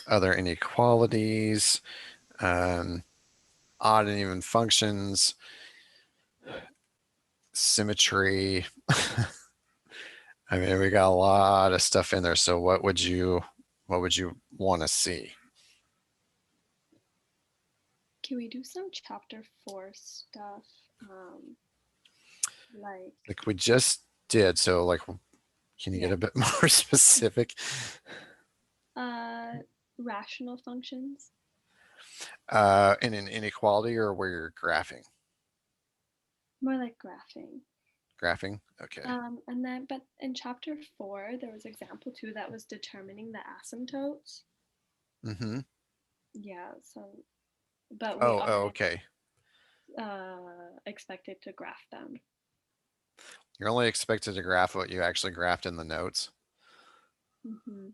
other inequalities, odd and even functions, symmetry. I mean, we got a lot of stuff in there. So what would you want to see? Can we do some chapter 4 stuff? Like we just did. So like, can you get a bit more specific? rational functions? In an inequality or where you're graphing? More like graphing. Graphing? Okay. And then, but in chapter 4, there was example 2 that was determining the asymptotes. Mm-hmm. Yeah, so, but we Oh, are okay. expected to graph them. You're only expected to graph what you actually graphed in the notes. Mm-hmm.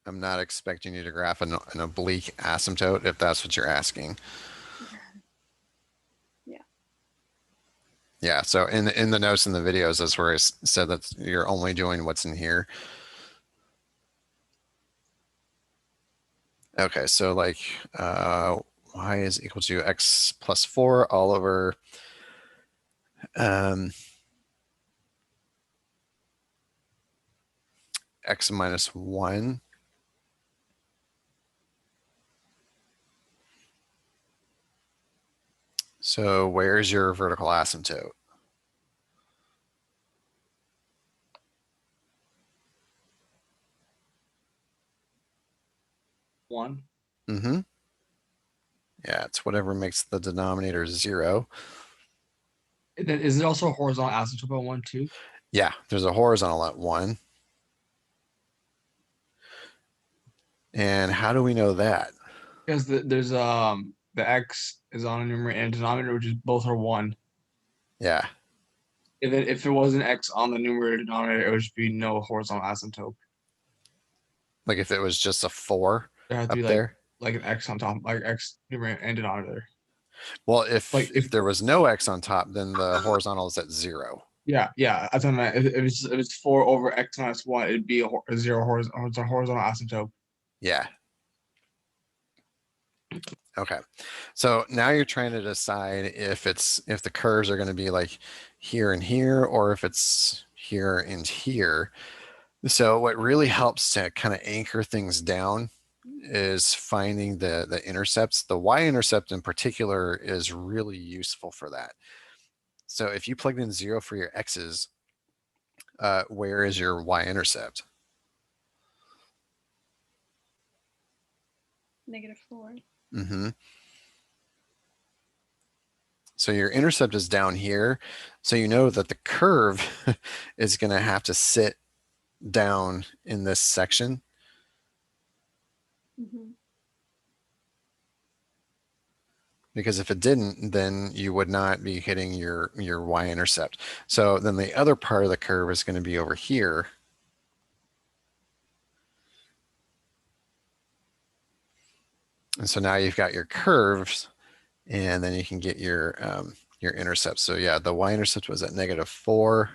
I'm not expecting you to graph an oblique asymptote if that's what you're asking. Yeah. Yeah, so in the notes in the videos, that's where I said that you're only doing what's in here. Okay, so like y is equal to x plus 4 all over x minus 1. So where's your vertical asymptote? One. Mm-hmm. Yeah, it's whatever makes the denominator 0. Is it also a horizontal asymptote on 1 too? Yeah, there's a horizontal at 1. And how do we know that? Because there's the x is on a numerator and denominator, which is both are 1. Yeah. If it was an x on the numerator denominator, it would just be no horizontal asymptote. Like if it was just a 4 There has to up be there. like an x on top, like x numerator and denominator. Well, if Like if there was no x on top, then the horizontal is at 0. yeah, that's what I meant. If it's 4 over x minus 1, it'd be a 0 horizontal asymptote. Yeah. Okay. So now you're trying to decide if the curves are going to be like here and here, or if it's here and here. So what really helps to kind of anchor things down is finding the intercepts. The y-intercept in particular is really useful for that. So if you plugged in 0 for your x's, where is your y-intercept? -4. Mm-hmm. So your intercept is down here. So you know that the curve is going to have to sit down in this section. Mm-hmm. Because if it didn't, then you would not be hitting your y-intercept. So then the other part of the curve is going to be over here. And so now you've got your curves, and then you can get your intercept. So yeah, the y-intercept was at -4.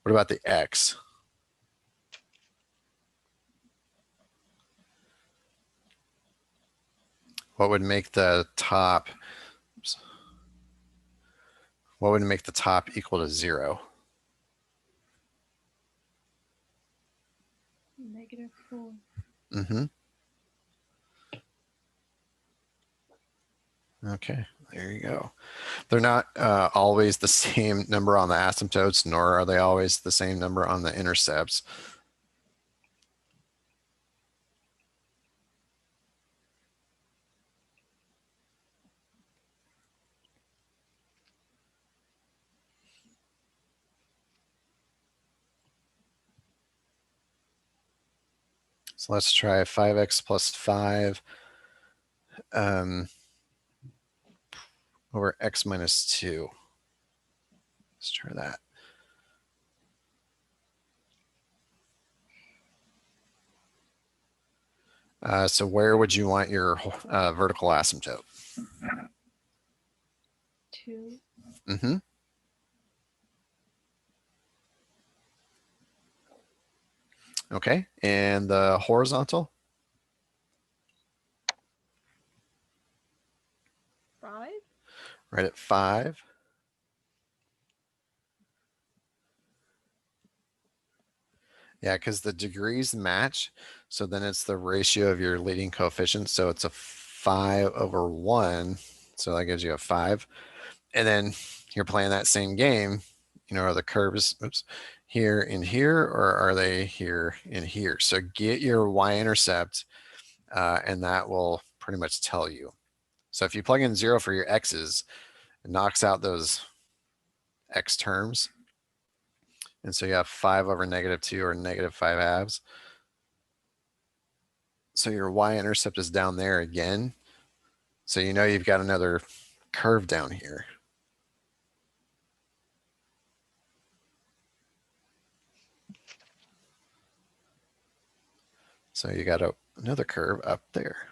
What about the x? What would make the top? Oops, what would make the top equal to 0? -4. Mm-hmm. Okay, there you go. They're not always the same number on the asymptotes, nor are they always the same number on the intercepts. So let's try 5x plus 5 over x minus 2. Let's try that. So where would you want your vertical asymptote? 2. Mm-hmm. Okay, and the horizontal? 5? Right at 5. Yeah, because the degrees match. So then it's the ratio of your leading coefficients. So it's a 5 over 1. So that gives you a 5. And then you're playing that same game, the curves, oops, here and here, or are they here and here? So get your y-intercept, and that will pretty much tell you. So if you plug in 0 for your x's, it knocks out those x terms. And so you have 5 over -2 or -5 halves. So your y-intercept is down there again. So you know you've got another curve down here. So you got another curve up there.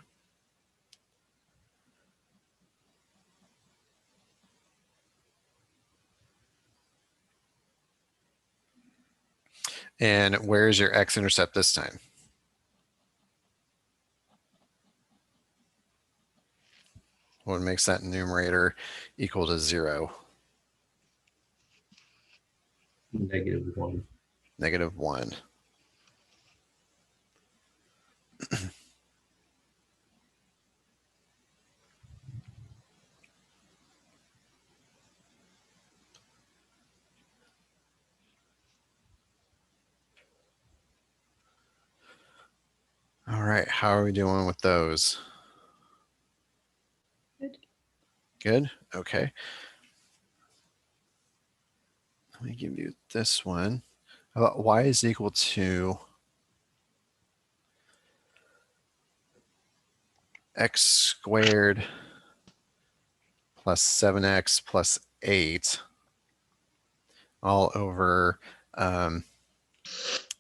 And where's your x-intercept this time? What makes that numerator equal to 0? -1. -1. All right, how are we doing with those? Good. Good, okay. Let me give you this one. How about y is equal to x squared plus 7x plus 8 all over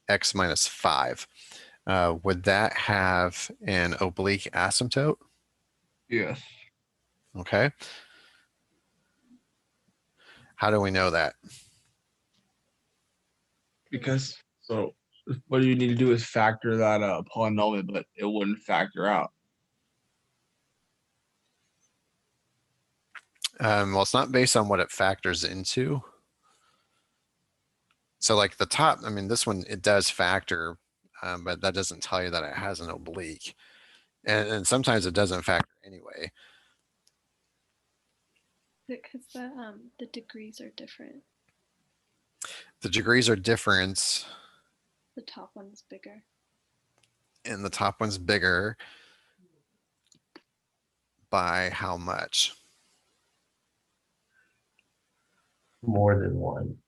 x minus 5. Would that have an oblique asymptote? Yes. Okay. How do we know that? Because so what you need to do is factor that polynomial, but it wouldn't factor out. Well, it's not based on what it factors into. So like the top, I mean, this one, it does factor, but that doesn't tell you that it has an oblique. And sometimes it doesn't factor anyway. Because the degrees are different. The degrees are different. The top one is bigger. And the top one's bigger by how much? More than 1.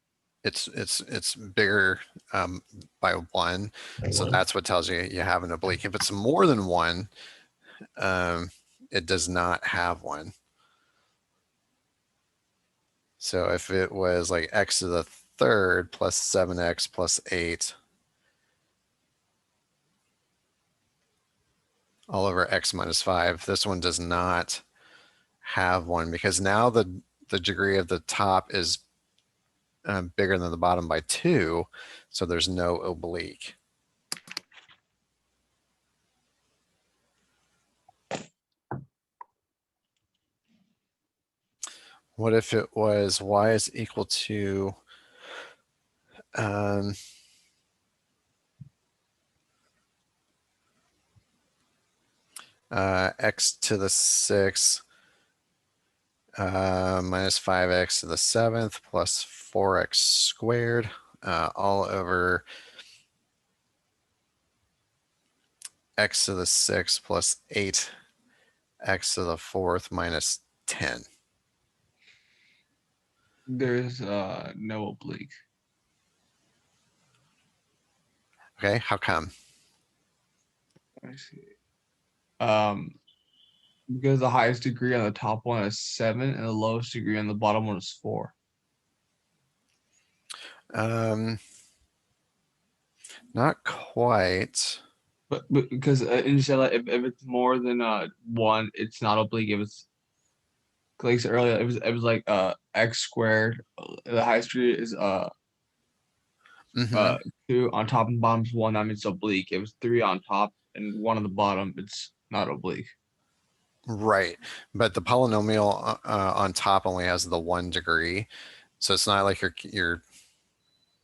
It's bigger by 1. By So 1. that's what tells you you have an oblique. If it's more than 1, it does not have one. So if it was like x to the third plus 7x plus 8 all over x minus 5, this one does not have one because now the degree of the top is bigger than the bottom by 2, so there's no oblique. What if it was y is equal to x to the 6 minus 5x to the 7th plus 4x squared all over x to the 6th plus 8x to the 4th minus 10. There's no oblique. Okay, how come? I see. Because the highest degree on the top one is 7 and the lowest degree on the bottom one is 4. Not quite. But because in like if it's more than 1, it's not oblique. If it's like I said earlier, it was like x squared. The highest degree is 2 on top and bottom is 1. That means oblique. If it's 3 on top and 1 on the bottom, it's not oblique. Right, but the polynomial on top only has the 1 degree, so it's not like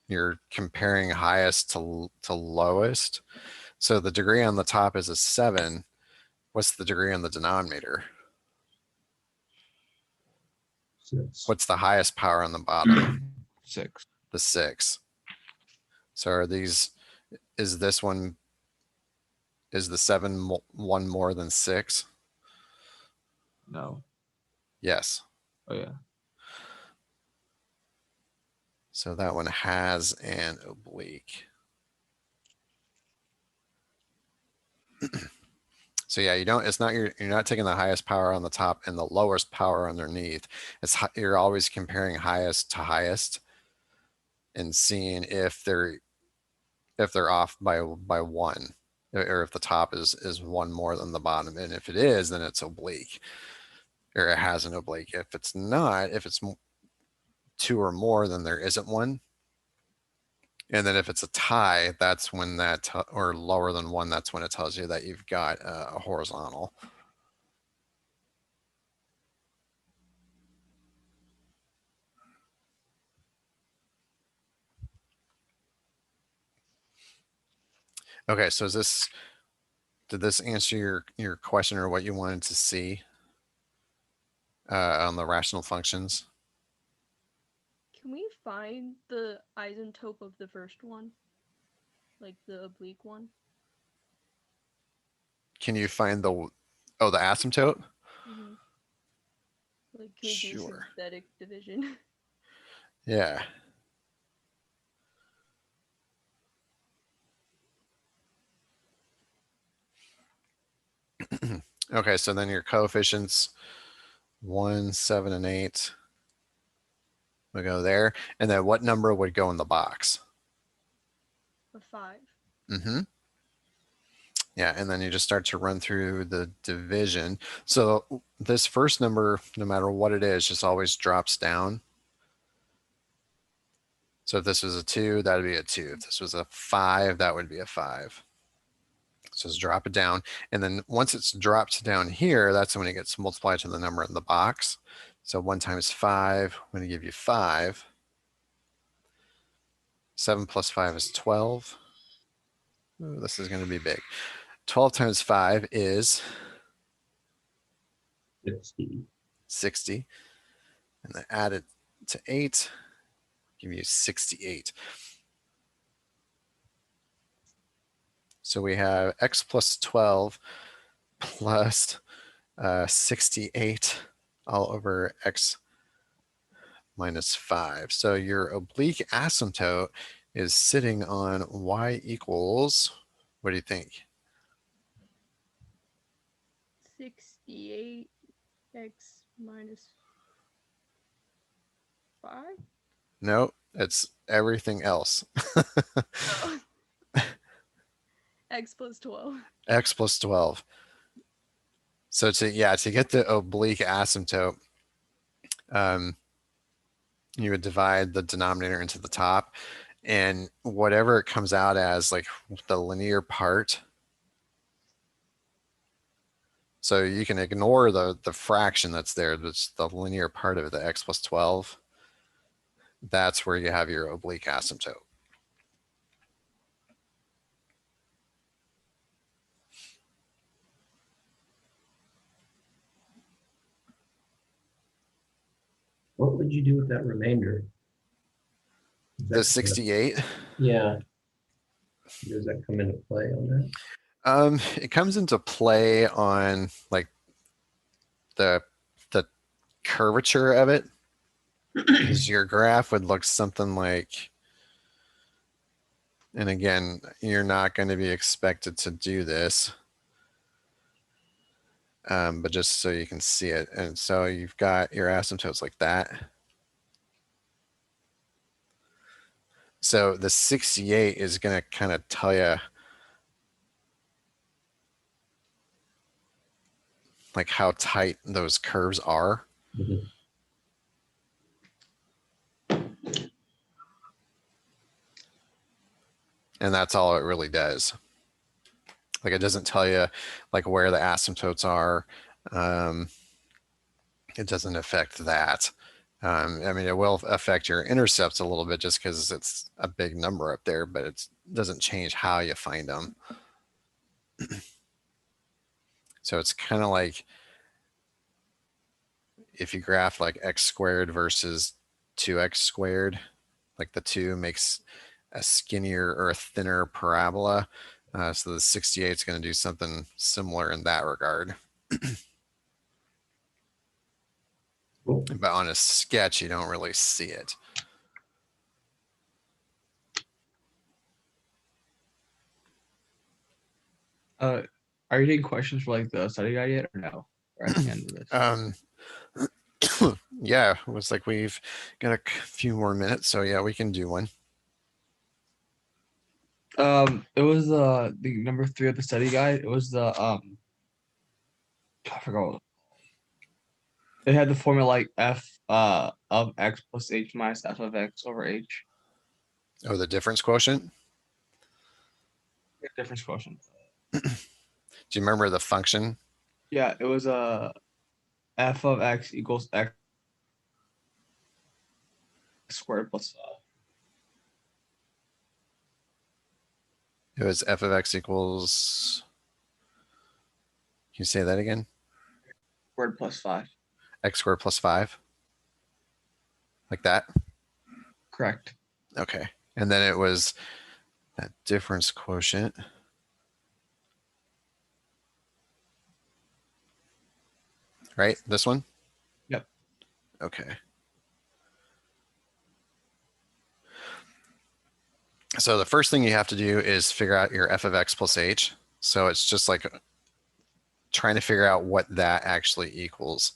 you're comparing highest to lowest. So the degree on the top is a 7. What's the degree on the denominator? 6. What's the highest power on the bottom? 6. The 6. So are these, is this one, is the 7 one more than 6? No. Yes. Oh yeah. So that one has an oblique. So yeah, you don't, it's not, you're not taking the highest power on the top and the lowest power underneath. You're always comparing highest to highest and seeing if they're off by 1, or if the top is 1 more than the bottom. And if it is, then it's oblique, or it has an oblique. If it's not, if it's 2 or more, then there isn't one. And then if it's a tie, that's when that, or lower than 1, that's when it tells you that you've got a horizontal. Okay, so did this answer your question or what you wanted to see on the rational functions? Can we find the isotope of the first one? Like the oblique one? Can you find the asymptote? Mm-hmm. Like, can we do Sure. synthetic division? Yeah. Okay, so then your coefficients 1, 7, and 8 would go there. And then what number would go in the box? A 5. Mm-hmm. Yeah, and then you just start to run through the division. So this first number, no matter what it is, just always drops down. So if this was a 2, that would be a 2. If this was a 5, that would be a 5. So just drop it down. And then once it's dropped down here, that's when it gets multiplied to the number in the box. So 1 times 5, I'm going to give you 5. 7 plus 5 is 12. Ooh, this is going to be big. 12 times 5 is 60. And then add it to 8, give you 68. So we have x plus 12 plus 68 all over x minus 5. So your oblique asymptote is sitting on y equals, what do you think? 68 x minus 5? No, it's everything else. Oh. X plus 12. X plus 12. So to get the oblique asymptote, you would divide the denominator into the top, and whatever it comes out as, like the linear part. So you can ignore the fraction that's there. That's the linear part of the x plus 12. That's where you have your oblique asymptote. What would you do with that remainder? The 68. Yeah. Does that come into play on that? It comes into play on like the curvature of it, because your graph would look something like, and again, you're not going to be expected to do this, but just so you can see it. And so you've got your asymptotes like that. So the 68 is going to kind of tell you like how tight those curves are. Mhm. And that's all it really does. Like, it doesn't tell you like where the asymptotes are. It doesn't affect that. I mean, it will affect your intercepts a little bit just because it's a big number up there, but it doesn't change how you find them. So it's kind of like if you graph like x squared versus 2x squared, like the 2 makes a skinnier or a thinner parabola. So the 68 is going to do something similar in that regard. Cool. But on a sketch, you don't really see it. Are you taking questions for like the study guide yet or no? Or at the end of this? Yeah, it was like we've got a few more minutes, so yeah, we can do one. It was the number 3 of the study guide. It was the I forgot. It had the formula like f of x plus h minus f of x over h. Oh, the difference quotient. Difference quotient. Do you remember the function? Yeah, it was f of x equals x squared plus It was f of x equals. Can you say that again? squared plus 5. X squared plus 5. Like that? Correct. Okay. And then it was that difference quotient. Right? This one? Yep. Okay. So the first thing you have to do is figure out your f of x plus h. So it's just like trying to figure out what that actually equals.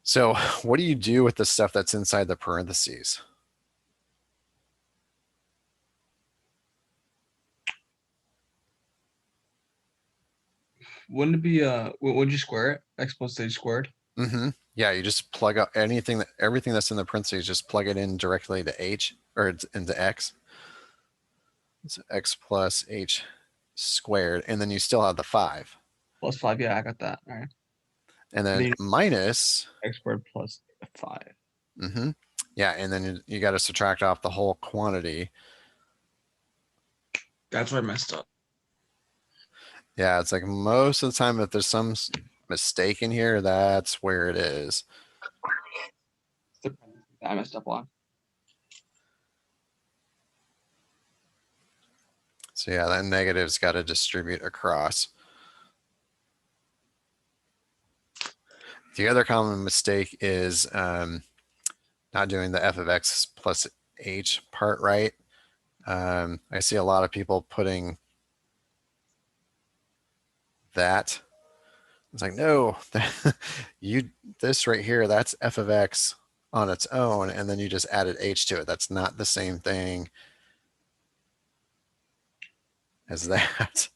So what do you do with the stuff that's inside the parentheses? Wouldn't it be would you square it? X plus h squared? Mm-hmm. Yeah, you just plug up everything that's in the parentheses, just plug it in directly to h or into x. It's x plus h squared, and then you still have the 5. Plus 5, yeah, I got that. All right. And then Then minus. X squared plus 5. Mm-hmm. Yeah, and then you got to subtract off the whole quantity. That's where I messed up. Yeah, it's like most of the time if there's some mistake in here, that's where it is. I messed up on. So yeah, that negative's got to distribute across. The other common mistake is not doing the f of x plus h part right. I see a lot of people putting that. It's like, no, this right here, that's f of x on its own, and then you just added h to it. That's not the same thing as that.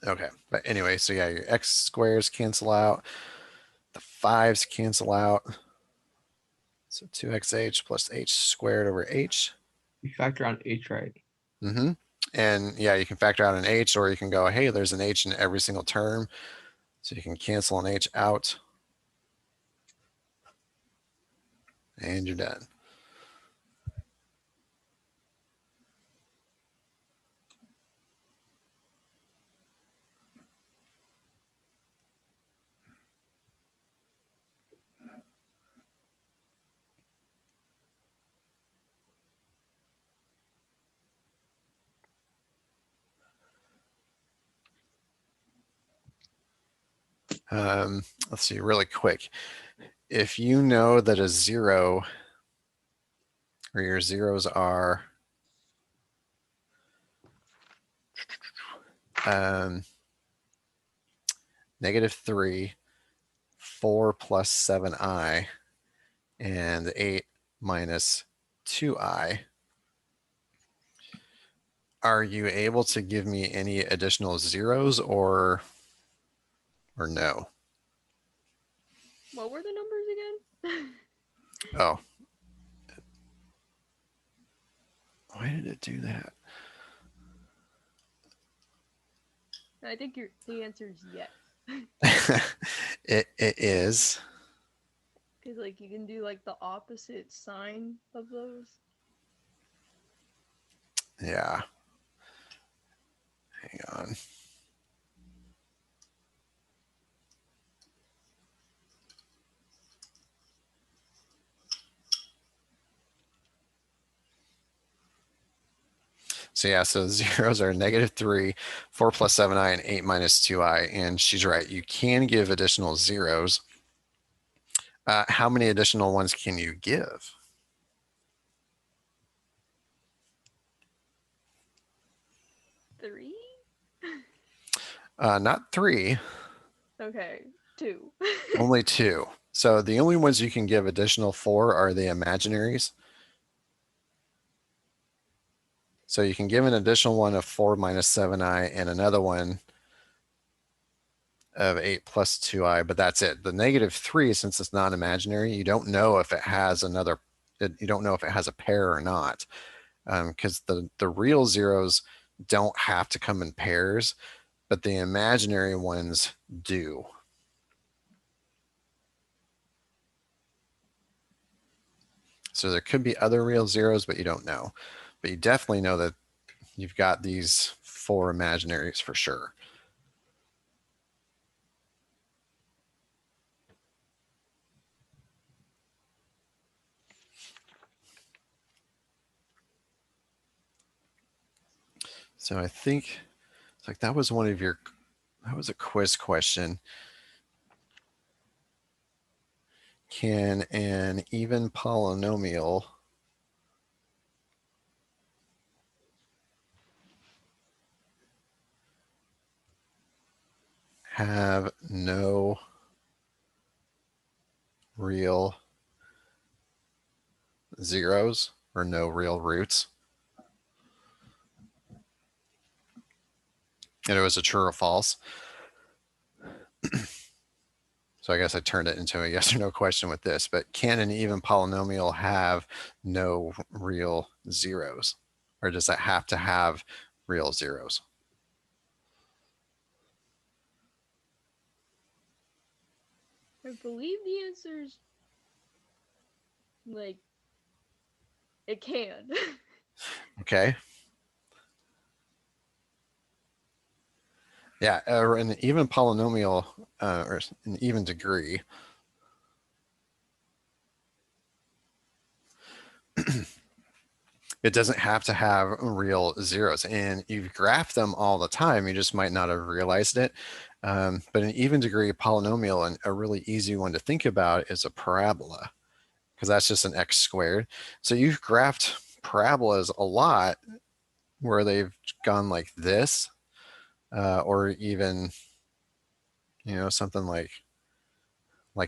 Okay, but anyway, so yeah, your x squares cancel out, the 5s cancel out. So 2xh plus h squared over h. You factor on h, right? Mm-hmm. And yeah, you can factor out an h, or you can go, hey, there's an h in every single term. So you can cancel an h out. And you're done. Let's see, really quick. If you know that a 0 or your zeros are -3, 4 plus 7i, and 8 minus 2i, are you able to give me any additional zeros or no? What were the numbers again? Oh. Why did it do that? I think the answer is yes. It is. Because like you can do like the opposite sign of those. Yeah. Hang on. So yeah, so zeros are -3, 4 + 7i, and 8 - 2i. And she's right, you can give additional zeros. How many additional ones can you give? Three? Not 3, Okay, 2. only 2. So the only ones you can give additional for are the imaginaries. So you can give an additional one of 4 - 7i and another one of 8 + 2i, but that's it. The -3, since it's not imaginary, you don't know if it has another, you don't know if it has a pair or not, because the real zeros don't have to come in pairs, but the imaginary ones do. So there could be other real zeros, but you don't know. But you definitely know that you've got these 4 imaginaries for sure. So I think it's like that was one of your, that was a quiz question. Can an even polynomial have no real zeros or no real roots? And it was a true or false. So I guess I turned it into a yes or no question with this, but can an even polynomial have no real zeros? Or does it have to have real zeros? I believe the answer is like it can. Okay. Yeah, or an even polynomial or an even degree. It doesn't have to have real zeros, and you graph them all the time. You just might not have realized it. But an even degree polynomial, and a really easy one to think about, is a parabola, because that's just an x squared. So you've graphed parabolas a lot where they've gone like this, or even, you know, something like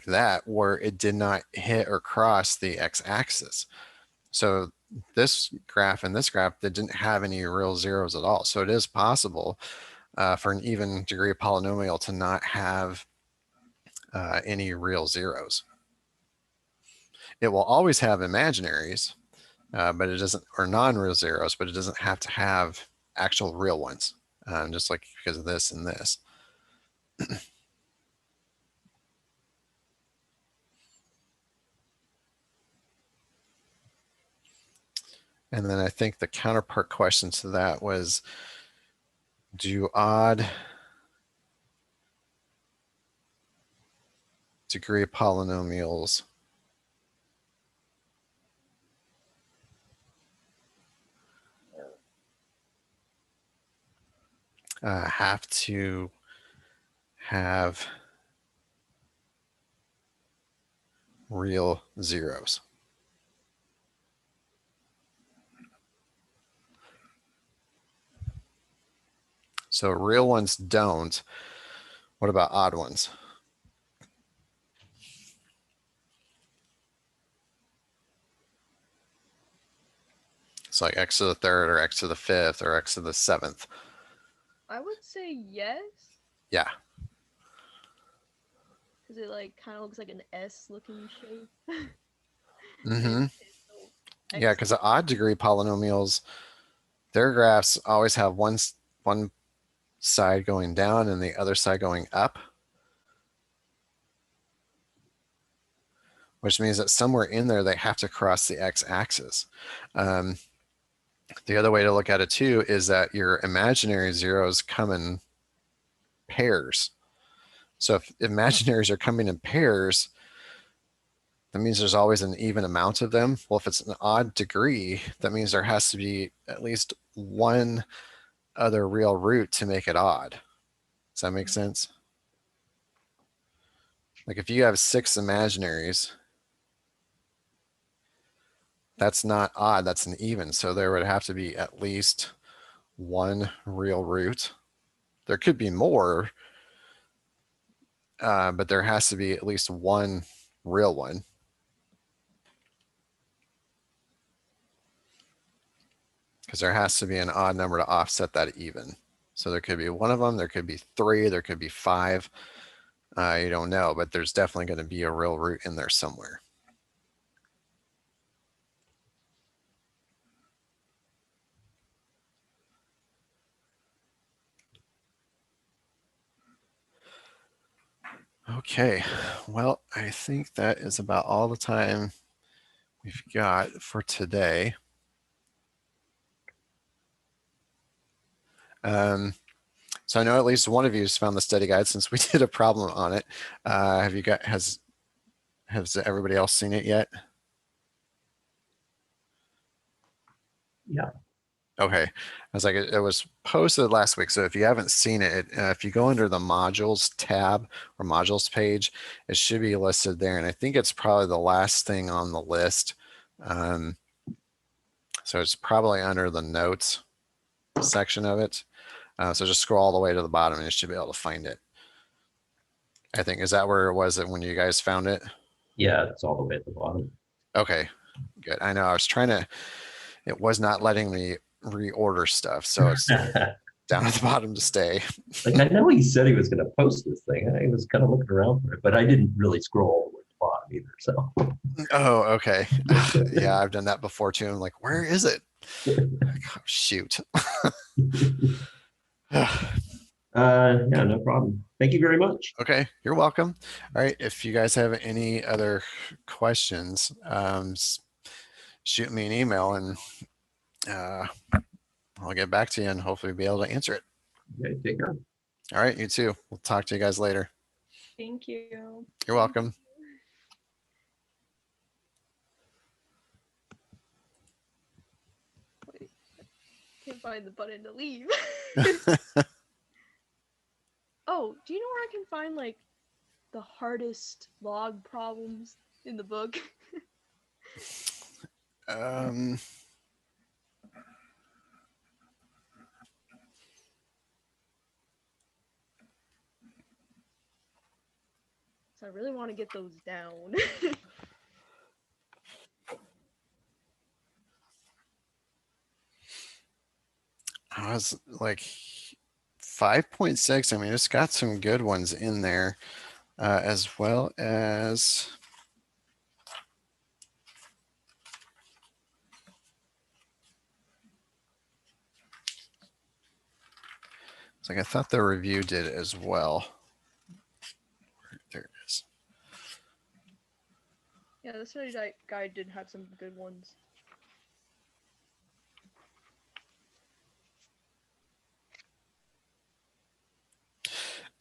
that, where it did not hit or cross the x-axis. So this graph and this graph, that didn't have any real zeros at all. So it is possible for an even degree polynomial to not have any real zeros. It will always have imaginaries, but it doesn't, or non-real zeros, but it doesn't have to have actual real ones, just like because of this and this. And then I think the counterpart question to that was, do odd degree polynomials have to have real zeros? So real ones don't. What about odd ones? It's like x to the third or x to the fifth or x to the seventh. I would say yes. Yeah. Because it like kind of looks like an S looking shape. Mm-hmm. So Yeah, because the odd degree polynomials, their graphs always have one side going down and the other side going up, which means that somewhere in there they have to cross the x-axis. The other way to look at it too is that your imaginary zeros come in pairs. So if imaginaries are coming in pairs, That means there's always an even amount of them. Well, if it's an odd degree, that means there has to be at least one other real root to make it odd. Does that make sense? Like if you have 6 imaginaries, that's not odd, that's an even. So there would have to be at least one real root. There could be more, but there has to be at least one real one. Because there has to be an odd number to offset that even. So there could be one of them, there could be 3, there could be 5. You don't know, but there's definitely going to be a real root in there somewhere. Okay, well, I think that is about all the time we've got for today. So I know at least one of you has found the study guide since we did a problem on it. Has everybody else seen it yet? Yeah. Okay, I was like, it was posted last week. So if you haven't seen it, if you go under the modules tab or modules page, it should be listed there. And I think it's probably the last thing on the list. So it's probably under the notes section of it. So just scroll all the way to the bottom and you should be able to find it. I think, is that where it was when you guys found it? Yeah, it's all the way at the bottom. Okay, good. I know I was trying to, it was not letting me reorder stuff. So it's down at the bottom to stay. Like, I know he said he was going to post this thing. I was kind of looking around for it, but I didn't really scroll all the way to the bottom either. So. Oh, okay. Yeah, I've done that before too. I'm like, where is it? Oh, shoot. Yeah, no problem. Thank you very much. Okay, you're welcome. All right, if you guys have any other questions, shoot me an email and I'll get back to you and hopefully be able to answer it. Okay, take care. All right, you too. We'll talk to you guys later. Thank you. You're welcome. Wait, can't find the button to leave. Oh, do you know where I can find like the hardest log problems in the book? So I really want to get those down. I was like 5.6. I mean, it's got some good ones in there, as well as it's like I thought the review did as well. There it is. Yeah, the study guide did have some good ones.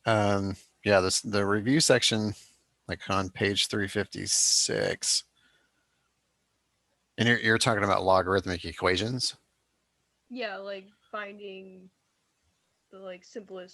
Yeah, the review section, like on page 356. And you're talking about logarithmic equations? Yeah, like finding the like simplest